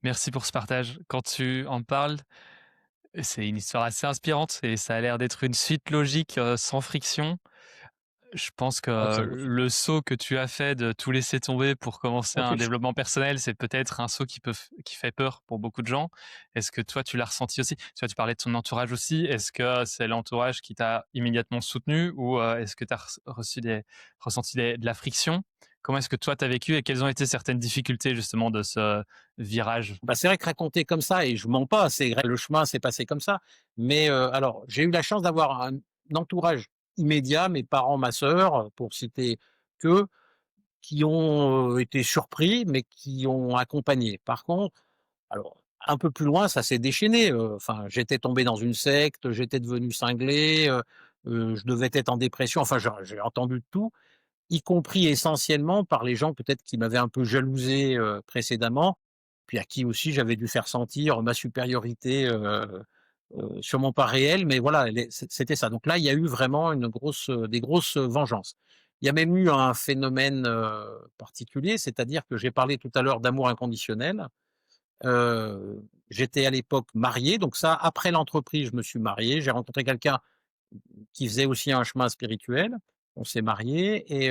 Merci pour ce partage. Quand tu en parles, c'est une histoire assez inspirante et ça a l'air d'être une suite logique, sans friction. Je pense Ah, que ça le saut que tu as fait de tout laisser tomber pour commencer OK. un développement personnel, c'est peut-être un saut qui fait peur pour beaucoup de gens. Est-ce que toi, tu l'as ressenti aussi? Tu vois, tu parlais de ton entourage aussi. Est-ce que c'est l'entourage qui t'a immédiatement soutenu ou, est-ce que tu as ressenti de la friction? Comment est-ce que toi, tu as vécu et quelles ont été certaines difficultés justement de ce virage? Bah, c'est vrai que raconter comme ça et je mens pas, c'est vrai, le chemin s'est passé comme ça. Mais, alors j'ai eu la chance d'avoir un entourage immédiat, mes parents, ma sœur, pour citer qu'eux, qui ont, été surpris, mais qui ont accompagné. Par contre, alors un peu plus loin, ça s'est déchaîné, enfin, j'étais tombé dans une secte, j'étais devenu cinglé, je devais être en dépression, enfin, j'ai entendu de tout, y compris essentiellement par les gens peut-être qui m'avaient un peu jalousé, précédemment, puis à qui aussi j'avais dû faire sentir ma supériorité, sûrement pas réelle, mais voilà, c'était ça. Donc là, il y a eu vraiment des grosses vengeances. Il y a même eu un phénomène, particulier, c'est-à-dire que j'ai parlé tout à l'heure d'amour inconditionnel. J'étais à l'époque marié, donc ça, après l'entreprise, je me suis marié. J'ai rencontré quelqu'un qui faisait aussi un chemin spirituel. On s'est mariés et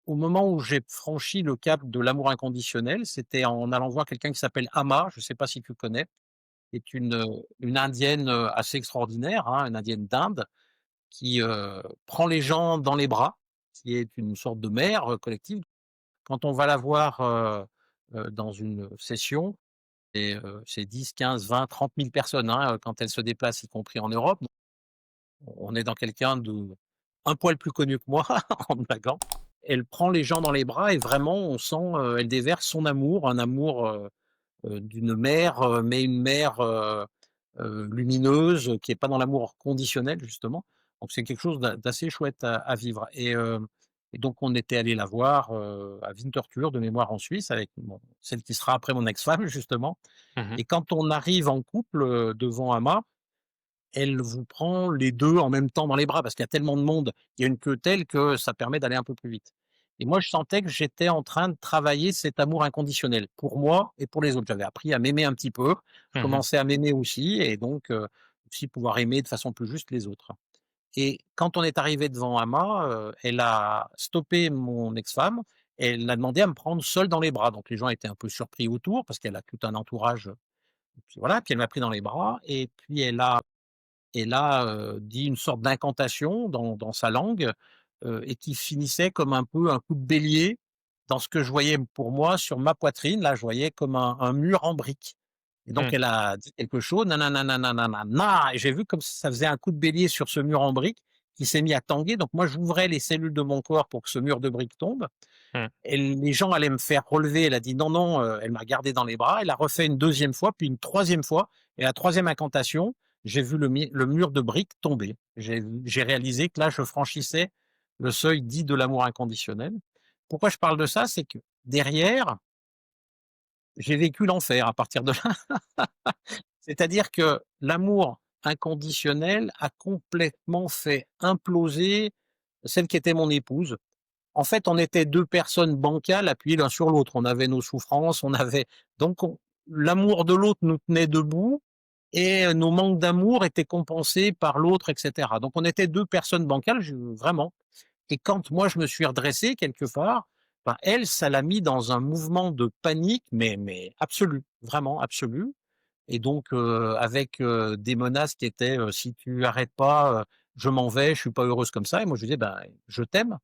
au moment où j'ai franchi le cap de l'amour inconditionnel, c'était en allant voir quelqu'un qui s'appelle Amma, je ne sais pas si tu connais, est une indienne, assez extraordinaire, hein, une indienne d'Inde qui, prend les gens dans les bras, qui est une sorte de mère, collective. Quand on va la voir, dans une session et c'est 10, 15, 20, 30 000 personnes, hein, quand elle se déplace, y compris en Europe. On est dans quelqu'un de un poil plus connu que moi, en blaguant. Elle prend les gens dans les bras et vraiment on sent, elle déverse son amour, un amour, d'une mère, mais une mère, lumineuse, qui est pas dans l'amour conditionnel justement. Donc c'est quelque chose d'assez chouette à vivre et donc on était allé la voir, à Winterthur de mémoire en Suisse avec celle qui sera après mon ex-femme justement Mmh. et quand on arrive en couple, devant Amma, elle vous prend les 2 en même temps dans les bras parce qu'il y a tellement de monde, il y a une queue telle que ça permet d'aller un peu plus vite et moi je sentais que j'étais en train de travailler cet amour inconditionnel pour moi et pour les autres. J'avais appris à m'aimer un petit peu, je Mmh. commençais à m'aimer aussi et donc aussi pouvoir aimer de façon plus juste les autres et quand on est arrivé devant Amma, elle a stoppé mon ex-femme et elle a demandé à me prendre seule dans les bras. Donc les gens étaient un peu surpris autour parce qu'elle a tout un entourage, puis voilà, puis elle m'a pris dans les bras et puis elle a, dit une sorte d'incantation dans sa langue, et qui finissait comme un peu un coup de bélier dans ce que je voyais pour moi sur ma poitrine. Là, je voyais comme un mur en briques Et donc Mmh. elle a dit quelque chose, na et j'ai vu comme ça faisait un coup de bélier sur ce mur en briques qui s'est mis à tanguer. Donc moi, j'ouvrais les cellules de mon corps pour que ce mur de briques tombe Mmh. et les gens allaient me faire relever. Elle a dit: «Non, non», elle m'a gardé dans les bras. Elle a refait une deuxième fois, puis une troisième fois et la troisième incantation, j'ai vu le mur de briques tomber. J'ai réalisé que là, je franchissais le seuil dit de l'amour inconditionnel. Pourquoi je parle de ça? C'est que derrière, j'ai vécu l'enfer à partir de là. C'est-à-dire que l'amour inconditionnel a complètement fait imploser celle qui était mon épouse. En fait, on était 2 personnes bancales appuyées l'un sur l'autre. On avait nos souffrances, on avait donc on l'amour de l'autre nous tenait debout et nos manques d'amour étaient compensés par l'autre et cetera. Donc on était 2 personnes bancales, je vraiment. Et quand moi je me suis redressé quelque part, ben elle, ça l'a mis dans un mouvement de panique, mais absolu, vraiment absolu. Et donc, avec, des menaces qui étaient, «Si tu arrêtes pas, je m'en vais, je suis pas heureuse comme ça» et moi je lui disais: «Ben, je t'aime,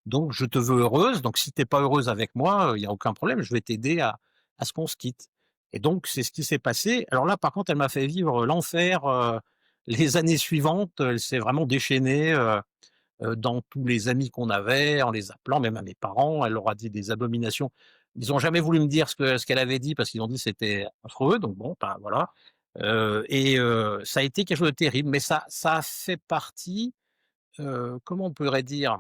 donc je te veux heureuse, donc si tu es pas heureuse avec moi, il y a aucun problème, je vais t'aider à ce qu'on se quitte» et donc c'est ce qui s'est passé. Alors là, par contre, elle m'a fait vivre l'enfer, les années suivantes, elle s'est vraiment déchaînée, dans tous les amis qu'on avait, en les appelant, même à mes parents. Elle leur a dit des abominations. Ils ont jamais voulu me dire ce qu'elle avait dit parce qu'ils ont dit que c'était affreux, donc bon, ben, voilà. Ça a été quelque chose de terrible, mais ça a fait partie, comment on pourrait dire?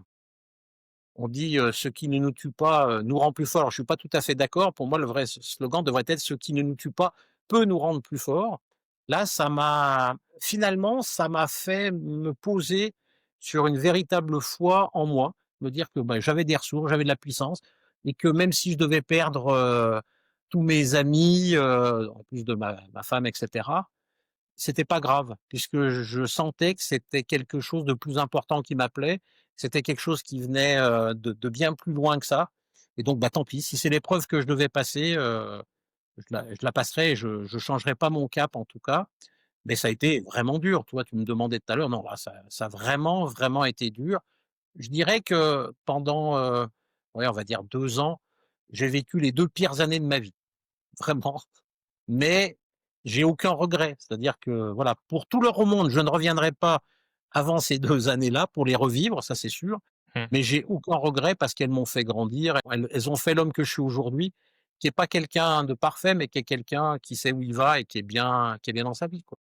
On dit, «Ce qui ne nous tue pas, nous rend plus forts». Alors je suis pas tout à fait d'accord. Pour moi, le vrai slogan devrait être: «Ce qui ne nous tue pas peut nous rendre plus forts». Là, ça m'a fait me poser sur une véritable foi en moi, me dire que, bah, j'avais des ressources, j'avais de la puissance et que même si je devais perdre, tous mes amis, en plus de ma femme et cetera, c'était pas grave, puisque je sentais que c'était quelque chose de plus important qui m'appelait. C'était quelque chose qui venait, de bien plus loin que ça et donc, bah, tant pis. Si c'est l'épreuve que je devais passer, je la passerai et je changerai pas mon cap en tout cas. Mais ça a été vraiment dur. Toi, tu me demandais tout à l'heure, non, là, ça a vraiment, vraiment été dur. Je dirais que pendant, ouais, on va dire 2 ans, j'ai vécu les 2 pires années de ma vie, vraiment. Mais j'ai aucun regret. C'est-à-dire que, voilà, pour tout l'or au monde, je ne reviendrai pas avant ces 2 années-là pour les revivre, ça c'est sûr. Mmh. Mais j'ai aucun regret parce qu'elles m'ont fait grandir. Elles ont fait l'homme que je suis aujourd'hui, qui est pas quelqu'un de parfait, mais qui est quelqu'un qui sait où il va et qui est bien dans sa vie, quoi.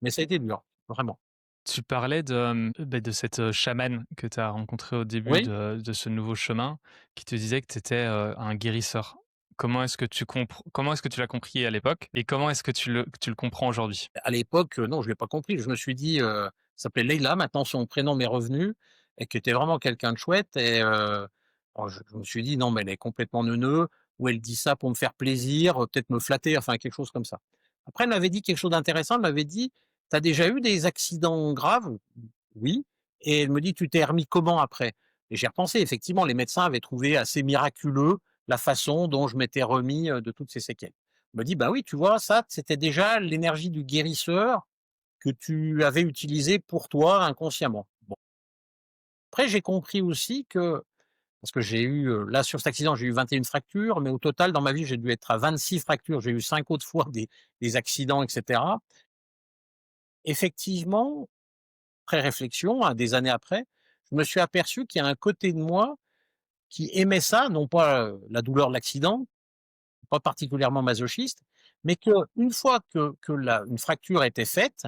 Mais ça a été dur, vraiment. Tu parlais de, de cette, chamane que tu as rencontrée au début Oui? de ce nouveau chemin, qui te disait que tu étais, un guérisseur. Comment est-ce que tu l'as compris à l'époque et comment est-ce que tu le comprends aujourd'hui? À l'époque, non, je l'ai pas compris. Je me suis dit, s'appelait Leïla, maintenant son prénom m'est revenu et qui était vraiment quelqu'un de chouette et alors je me suis dit: «Non, mais elle est complètement neuneu ou elle dit ça pour me faire plaisir, peut-être me flatter», enfin quelque chose comme ça. Après, elle m'avait dit quelque chose d'intéressant, elle m'avait dit: «Tu as déjà eu des accidents graves?» «Oui» et elle me dit: «Tu t'es remis comment après?» et j'ai repensé, effectivement, les médecins avaient trouvé assez miraculeux la façon dont je m'étais remis, de toutes ces séquelles. Elle me dit: «Bah oui, tu vois, ça, c'était déjà l'énergie du guérisseur que tu avais utilisée pour toi inconsciemment». Bon, après j'ai compris aussi que parce que j'ai eu, là sur cet accident, j'ai eu 21 fractures, mais au total dans ma vie, j'ai dû être à 26 fractures. J'ai eu 5 autres fois des accidents et cetera. Effectivement, après réflexion, hein, des années après, je me suis aperçu qu'il y a un côté de moi qui aimait ça, non pas, la douleur de l'accident, pas particulièrement masochiste, mais qu'une fois que la une fracture était faite,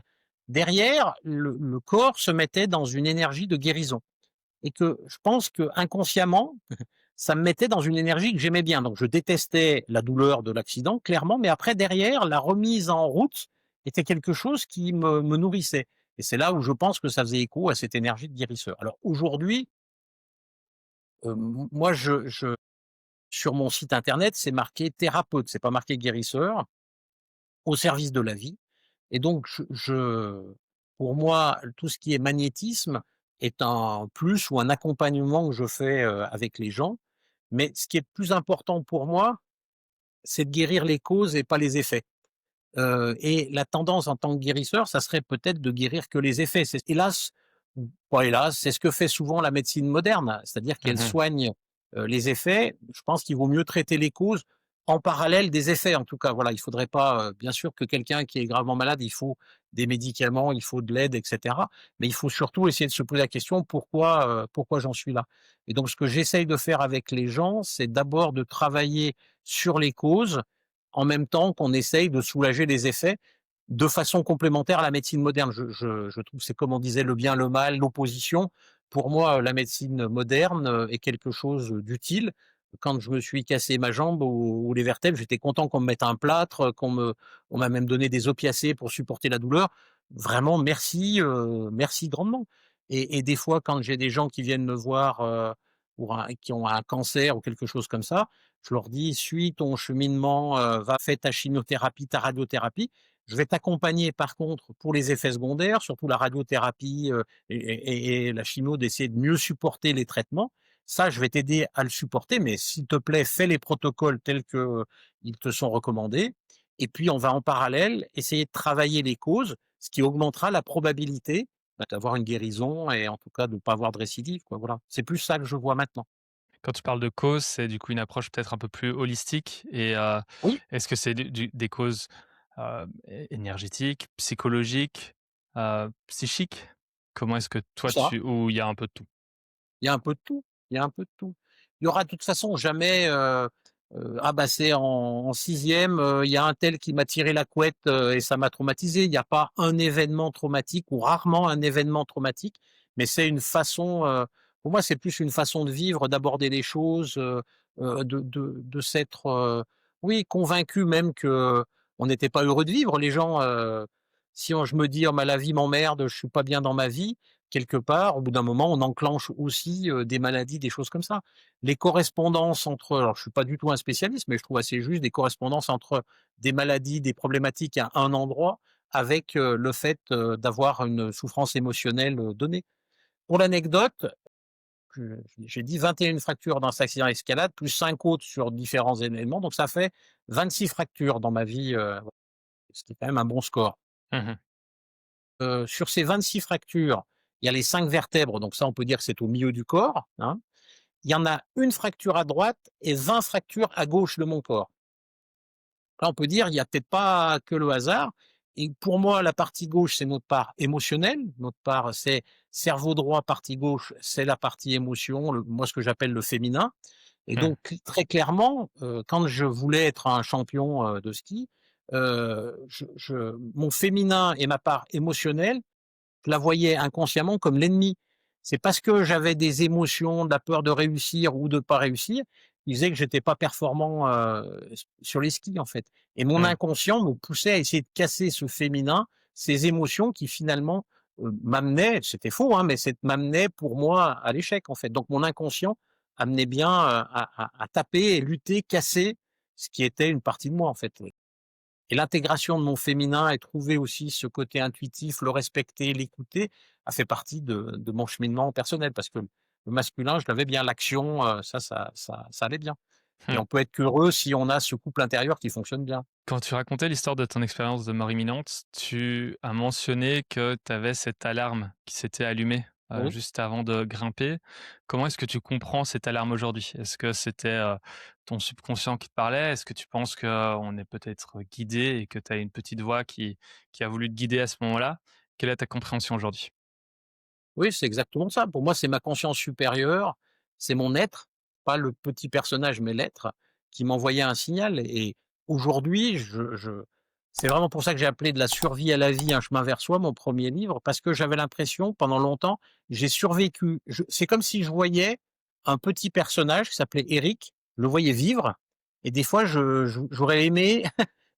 derrière, le corps se mettait dans une énergie de guérison et que je pense qu'inconsciemment, ça me mettait dans une énergie que j'aimais bien. Donc je détestais la douleur de l'accident, clairement, mais après derrière, la remise en route était quelque chose qui me nourrissait et c'est là où je pense que ça faisait écho à cette énergie de guérisseur. Alors aujourd'hui, moi je sur mon site internet, c'est marqué thérapeute, c'est pas marqué guérisseur, au service de la vie et donc pour moi, tout ce qui est magnétisme est un plus ou un accompagnement que je fais, avec les gens. Mais ce qui est plus important pour moi, c'est de guérir les causes et pas les effets. Et la tendance en tant que guérisseur, ça serait peut-être de guérir que les effets. C'est hélas, ou pas hélas, c'est ce que fait souvent la médecine moderne, c'est-à-dire qu'elle Mmh. soigne, les effets. Je pense qu'il vaut mieux traiter les causes en parallèle des effets en tout cas, voilà, il faudrait pas, bien sûr que quelqu'un qui est gravement malade, il faut des médicaments, il faut de l'aide et cetera. Mais il faut surtout essayer de se poser la question: «Pourquoi j'en suis là?» Et donc ce que j'essaye de faire avec les gens, c'est d'abord de travailler sur les causes, en même temps qu'on essaye de soulager les effets, de façon complémentaire à la médecine moderne. Je trouve, c'est comme on disait, le bien, le mal, l'opposition. Pour moi, la médecine moderne, est quelque chose d'utile. Quand je me suis cassé ma jambe ou les vertèbres, j'étais content qu'on me mette un plâtre, on m'a même donné des opiacés pour supporter la douleur. Vraiment merci, merci grandement. Et des fois, quand j'ai des gens qui viennent me voir, qui ont un cancer ou quelque chose comme ça, je leur dis: «Suis ton cheminement, va fais ta chimiothérapie, ta radiothérapie. Je vais t'accompagner par contre pour les effets secondaires, surtout la radiothérapie, et la chimio, d'essayer de mieux supporter les traitements. Ça, je vais t'aider à le supporter, mais s'il te plaît, fais les protocoles tels que ils te sont recommandés. Et puis, on va en parallèle essayer de travailler les causes, ce qui augmentera la probabilité, d'avoir une guérison et en tout cas de ne pas avoir de récidive, quoi, voilà. C'est plus ça que je vois maintenant. Quand tu parles de causes, c'est du coup une approche peut-être un peu plus holistique et Oui, est-ce que c'est des causes, énergétiques, psychologiques, psychiques? Comment est-ce que c'est toi ça. tu ou il y a un peu de tout? Il y a un peu de tout, il y a un peu de tout. Il y aura de toute façon jamais, «Ah bah, c'est en 6e, il y a un tel qui m'a tiré la couette, et ça m'a traumatisé». Il y a pas un événement traumatique ou rarement un événement traumatique, mais c'est une façon, pour moi, c'est plus une façon de vivre, d'aborder les choses, de s'être, oui, convaincu même qu'on n'était pas heureux de vivre. Les gens, si on je me dis: «Oh bah, la vie m'emmerde, je suis pas bien dans ma vie», quelque part, au bout d'un moment, on enclenche aussi, des maladies, des choses comme ça. Les correspondances entre, alors je suis pas du tout un spécialiste, mais je trouve assez juste, des correspondances entre des maladies, des problématiques à un endroit avec, le fait, d'avoir une souffrance émotionnelle, donnée. Pour l'anecdote, j'ai dit 21 fractures dans cet accident d'escalade, plus 5 autres sur différents événements, donc ça fait 26 fractures dans ma vie, ce qui est quand même un bon score. Mmh. Sur ces 26 fractures, il y a les 5 vertèbres, donc ça, on peut dire que c'est au milieu du corps, hein. Il y en a une fracture à droite et 20 fractures à gauche de mon corps. Là, on peut dire, il y a peut-être pas que le hasard. Et pour moi, la partie gauche, c'est notre part émotionnelle. Notre part, c'est cerveau droit, partie gauche, c'est la partie émotion, moi, ce que j'appelle le féminin. Et Mmh. donc, très clairement, quand je voulais être un champion, de ski, mon féminin et ma part émotionnelle, je la voyais inconsciemment comme l'ennemi. C'est parce que j'avais des émotions, de la peur de réussir ou de pas réussir, qui faisait que j'étais pas performant, sur les skis, en fait. Et mon Mmh. inconscient me poussait à essayer de casser ce féminin, ces émotions qui finalement, m'amenaient, c'était faux, hein, mais m'amenaient pour moi à l'échec, en fait. Donc mon inconscient amenait bien, à taper et lutter, casser ce qui était une partie de moi, en fait, oui. Et l'intégration de mon féminin et trouver aussi ce côté intuitif, le respecter, l'écouter, a fait partie de mon cheminement personnel parce que le masculin, je l'avais bien, l'action, ça allait bien. Et Mmh. on peut être qu'heureux si on a ce couple intérieur qui fonctionne bien. Quand tu racontais l'histoire de ton expérience de mort imminente, tu as mentionné que tu avais cette alarme qui s'était allumée, Oui. juste avant de grimper. Comment est-ce que tu comprends cette alarme aujourd'hui? Est-ce que c'était, ton subconscient qui te parlait? Est-ce que tu penses qu'on est peut-être guidé et que tu as une petite voix qui a voulu te guider à ce moment-là? Quelle est ta compréhension aujourd'hui? Oui, c'est exactement ça. Pour moi, c'est ma conscience supérieure, c'est mon être, pas le petit personnage, mais l'être, qui m'envoyait un signal. Et aujourd'hui, c'est vraiment pour ça que j'ai appelé «De la survie à la vie, un chemin vers soi», mon premier livre, parce que j'avais l'impression, pendant longtemps, j'ai survécu. C'est comme si je voyais un petit personnage qui s'appelait Eric, je le voyais vivre, et des fois, j'aurais aimé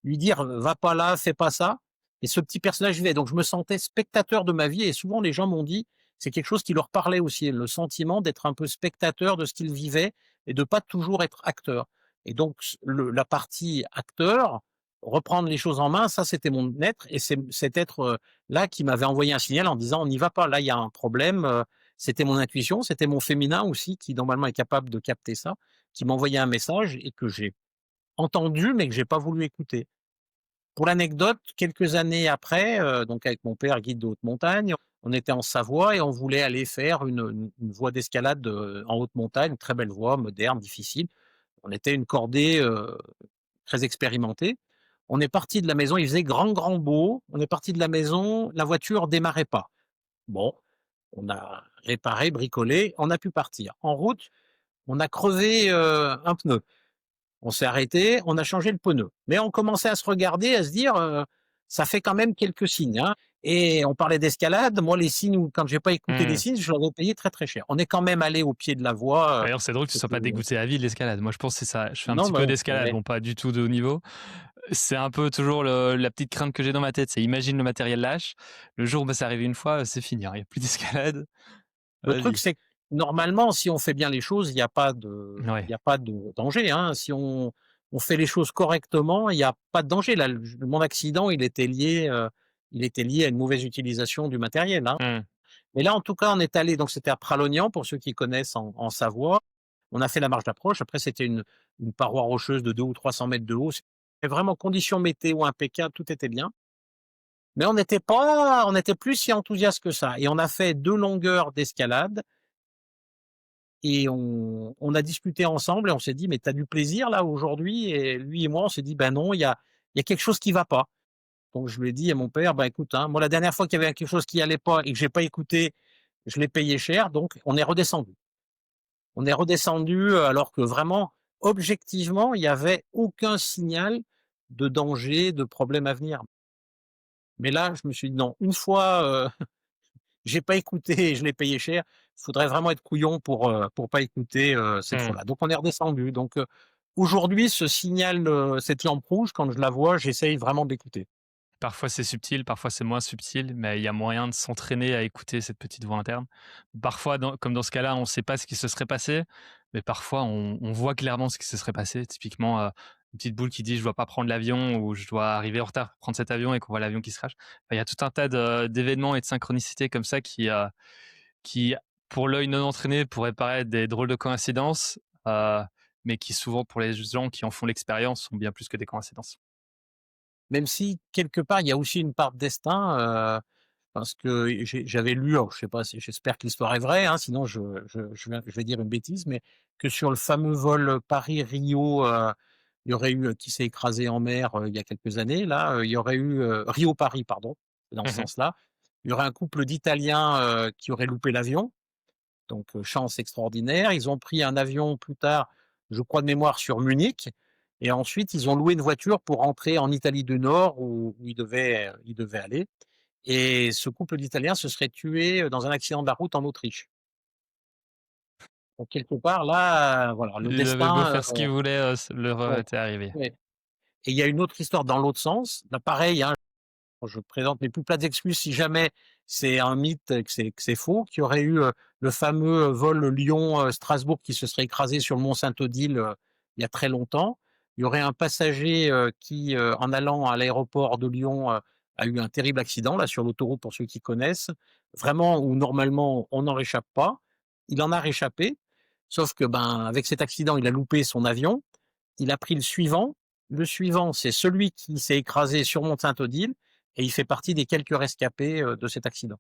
lui dire: «Va pas là, fais pas ça», et ce petit personnage vivait. Donc je me sentais spectateur de ma vie, et souvent les gens m'ont dit: c'est quelque chose qui leur parlait aussi, le sentiment d'être un peu spectateur de ce qu'ils vivaient et de pas toujours être acteur. Et donc la partie acteur, reprendre les choses en main, ça c'était mon être, et c'est cet être, là, qui m'avait envoyé un signal en disant: «On n'y va pas, là il y a un problème», c'était mon intuition, c'était mon féminin aussi qui normalement est capable de capter ça, qui m'envoyait un message et que j'ai entendu mais que j'ai pas voulu écouter. Pour l'anecdote, quelques années après, donc avec mon père, guide de haute montagne, on était en Savoie et on voulait aller faire une voie d'escalade, en haute montagne, très belle voie, moderne, difficile. On était une cordée, très expérimentés. On est parti de la maison, il faisait grand, grand beau. On est parti de la maison, la voiture démarrait pas. Bon, on a réparé, bricolé, on a pu partir. En route, on a crevé, un pneu. On s'est arrêté, on a changé le pneu. Mais on commençait à se regarder, à se dire, ça fait quand même quelques signes, hein. Et on parlait d'escalade. Moi, les signes où quand j'ai pas écouté les Mmh. signes, je l'avais payé très, très cher. On est quand même allé au pied de la voie, D'ailleurs, c'est drôle que tu sois c'était pas dégoûté à vie de l'escalade. Moi, je pense que c'est ça. Je fais un non, petit peu non, d'escalade, ouais. bon, pas du tout de haut niveau. C'est un peu toujours la petite crainte que j'ai dans ma tête, c'est imagine le matériel lâche, le jour où bah, c'est arrivé une fois, c'est fini, hein, il y a plus d'escalade, Le truc, vas-y. c'est que normalement, si on fait bien les choses, il Ouais. y a pas de danger, hein. Si on fait les choses correctement, il y a pas de danger. Là, mon accident, il était lié à une mauvaise utilisation du matériel, hein. Mmh. Mais là, en tout cas, on est allé, donc c'était à Pralognan, pour ceux qui connaissent en Savoie. On a fait la marche d'approche. Après, c'était une paroi rocheuse de 200 ou 300 mètres de haut. C'était vraiment conditions météo impeccables, tout était bien. Mais on était plus si enthousiaste que ça et on a fait 2 longueurs d'escalade et on a discuté ensemble et on s'est dit: «Mais tu as du plaisir là aujourd'hui?» Et lui et moi, on s'est dit: «Ben non, il y a quelque chose qui va pas». Donc je lui ai dit à mon père: «Bah écoute, hein, moi la dernière fois qu'il y avait quelque chose qui allait pas et que j'ai pas écouté, je l'ai payé cher, donc on est redescendu». On est redescendu, alors que vraiment, objectivement, il y avait aucun signal de danger, de problème à venir. Mais là, je me suis dit: «Non, une fois, j'ai pas écouté et je l'ai payé cher. Il faudrait vraiment être couillon pour pas écouter, cette Mmh. fois-là». Donc on est redescendu. Donc, aujourd'hui, ce signal, cette lampe rouge, quand je la vois, j'essaye vraiment d'écouter. Parfois c'est subtil, parfois c'est moins subtil, mais il y a moyen de s'entraîner à écouter cette petite voix interne. Parfois comme dans ce cas-là, on ne sait pas ce qui se serait passé, mais parfois on voit clairement ce qui se serait passé. Typiquement, une petite boule qui dit: «Je dois pas prendre l'avion» ou «Je dois arriver en retard pour prendre cet avion» et qu'on voit l'avion qui se crache. Enfin, il y a tout un tas d'événements et de synchronicités comme ça qui, pour l'œil non entraîné, pourraient paraître des drôles de coïncidences, heu, mais qui souvent pour les gens qui en font l'expérience sont bien plus que des coïncidences. Même si quelque part, il y a aussi une part de destin, parce que j'avais lu, alors je sais pas si j'espère que l'histoire est vraie, hein, sinon je vais dire une bêtise, mais que sur le fameux vol Paris-Rio, il y aurait eu, qui s'est écrasé en mer, il y a quelques années là, il y aurait eu, Rio-Paris pardon, c'est dans ce Mmh. sens-là. Il y aurait un couple d'Italiens, qui aurait loupé l'avion, donc chance extraordinaire. Ils ont pris un avion plus tard, je crois de mémoire sur Munich et ensuite ils ont loué une voiture pour rentrer en Italie du Nord où ils devaient aller et ce couple d'Italiens se serait tué, dans un accident de la route en Autriche. Donc quelque part là, voilà, le Ils avaient beau destin, faire ce qu'ils voulaient, leur ouais, était arrivé. ouais et il y a une autre histoire dans l'autre sens. Là pareil, hein, je présente mes plus plates excuses si jamais c'est un mythe, que c'est faux, qu'il y aurait eu, le fameux, vol Lyon, Strasbourg qui se serait écrasé sur le mont Saint-Odile, il y a très longtemps. Il y aurait un passager, qui, en allant à l'aéroport de Lyon, a eu un terrible accident, là, sur l'autoroute pour ceux qui connaissent. Vraiment où normalement on n'en réchappe pas. Il en a réchappé, sauf que, ben, avec cet accident, il a loupé son avion. Il a pris le suivant. Le suivant, c'est celui qui s'est écrasé sur mont Saint-Odile et il fait partie des quelques rescapés, de cet accident.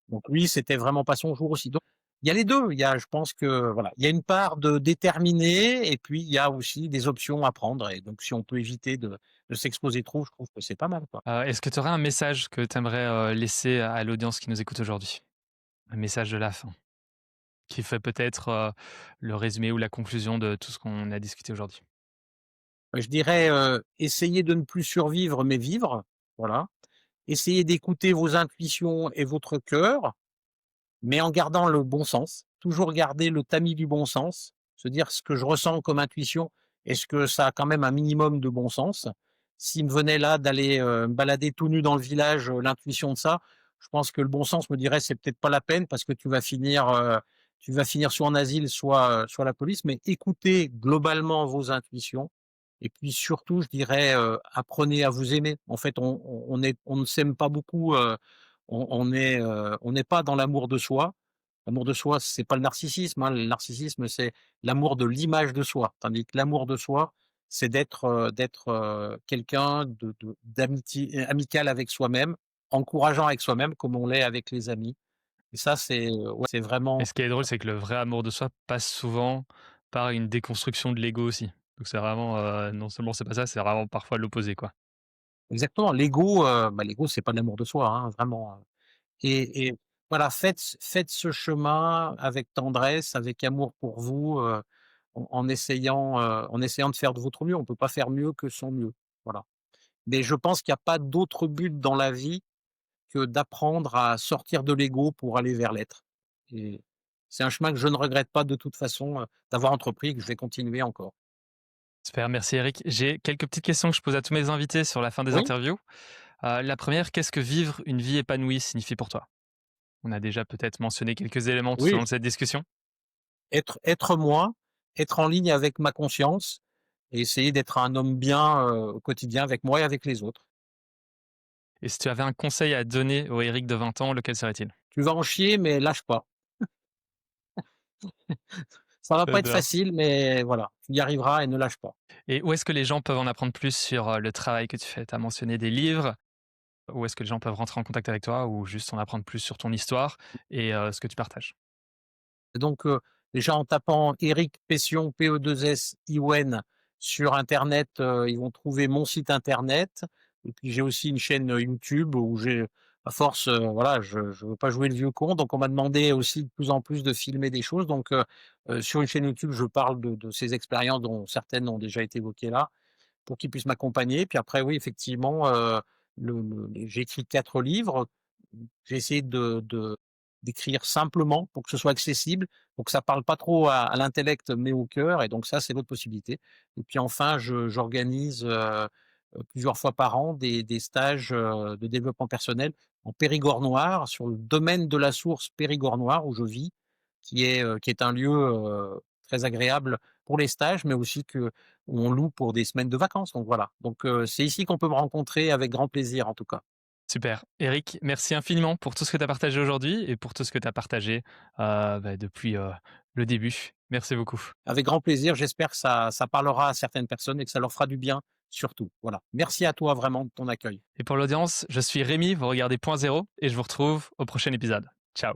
Donc lui, c'était vraiment pas son jour aussi. Donc il y a les 2. Il y a je pense que voilà, il y a une part de déterminé et puis il y a aussi des options à prendre et donc si on peut éviter de s'exposer trop, je trouve que c'est pas mal, quoi. Est-ce que tu aurais un message que tu aimerais, laisser à l'audience qui nous écoute aujourd'hui? Un message de la fin, qui fait peut-être, le résumé ou la conclusion de tout ce qu'on a discuté aujourd'hui? Je dirais, essayez de ne plus survivre mais vivre, voilà. Essayez d'écouter vos intuitions et votre cœur. Mais en gardant le bon sens, toujours garder le tamis du bon sens, se dire: «Ce que je ressens comme intuition, est-ce que ça a quand même un minimum de bon sens?» S'il me venait là d'aller, me balader tout nu dans le village, l'intuition de ça, je pense que le bon sens me dirait: «C'est peut-être pas la peine parce que tu vas finir soit en asile, soit à la police». Mais écoutez globalement vos intuitions et puis surtout je dirais, apprenez à vous aimer. En fait, on ne s'aime pas beaucoup, on n'est pas dans l'amour de soi. L'amour de soi, c'est pas le narcissisme, hein. Le narcissisme, c'est l'amour de l'image de soi. Tandis que l'amour de soi, c'est d'être, quelqu'un d'amitié amical avec soi-même, encourageant avec soi-même comme on l'est avec les amis. Et ça, ouais, c'est Et vraiment ce qui est drôle, c'est que le vrai amour de soi passe souvent par une déconstruction de l'ego aussi. Donc c'est vraiment, non seulement c'est pas ça, c'est vraiment parfois l'opposé, quoi. Exactement, l'ego, l'ego, c'est pas de l'amour de soi, hein, vraiment, et voilà, faites ce chemin avec tendresse, avec amour pour vous, en essayant de faire de votre mieux. On peut pas faire mieux que son mieux, voilà. Mais je pense qu'il y a pas d'autre but dans la vie que d'apprendre à sortir de l'ego pour aller vers l'être, et c'est un chemin que je ne regrette pas de toute façon, d'avoir entrepris et que je vais continuer encore. Super, merci Eric. J'ai quelques petites questions que je pose à tous mes invités sur la fin des Oui, interviews. La première, qu'est-ce que vivre une vie épanouie signifie pour toi? On a déjà peut-être mentionné quelques éléments tout au long oui, de cette discussion. être moi, être en ligne avec ma conscience et essayer d'être un homme bien, au quotidien avec moi et avec les autres. Et si tu avais un conseil à donner au Eric de 20 ans, lequel serait-il? Tu vas en chier, mais lâche pas. Ça va pas Très être bien. facile, mais voilà, tu y arriveras et ne lâche pas. Et où est-ce que les gens peuvent en apprendre plus sur, le travail que tu fais? Tu as mentionné des livres. Où est-ce que les gens peuvent rentrer en contact avec toi ou juste en apprendre plus sur ton histoire et ce que tu partages? Et donc, déjà en tapant Éric Pession, P-E-2-S-I-O-N sur internet, ils vont trouver mon site internet, et puis j'ai aussi une chaîne, YouTube où j'ai à force, voilà, je veux pas jouer le vieux con, donc on m'a demandé aussi de plus en plus de filmer des choses, donc sur une chaîne YouTube, je parle de ces expériences dont certaines ont déjà été évoquées là, pour qu'ils puissent m'accompagner. Puis après, oui, effectivement, j'ai écrit 4 livres. J'ai essayé d'écrire simplement pour que ce soit accessible, pour que ça parle pas trop à l'intellect, mais au cœur, et donc ça, c'est l'autre possibilité. Et puis enfin, j'organise, plusieurs fois par an des stages, de développement personnel en Périgord noir, sur le domaine de la source Périgord noir où je vis, qui est un lieu, très agréable pour les stages, mais aussi que où on loue pour des semaines de vacances, donc voilà. Donc c'est ici qu'on peut me rencontrer avec grand plaisir en tout cas. Super. Eric, merci infiniment pour tout ce que tu as partagé aujourd'hui et pour tout ce que tu as partagé, depuis, le début. Merci beaucoup. Avec grand plaisir, j'espère que ça parlera à certaines personnes et que ça leur fera du bien surtout. Voilà. Merci à toi vraiment de ton accueil. Et pour l'audience, je suis Rémi, vous regardez Point Zéro et je vous retrouve au prochain épisode. Ciao.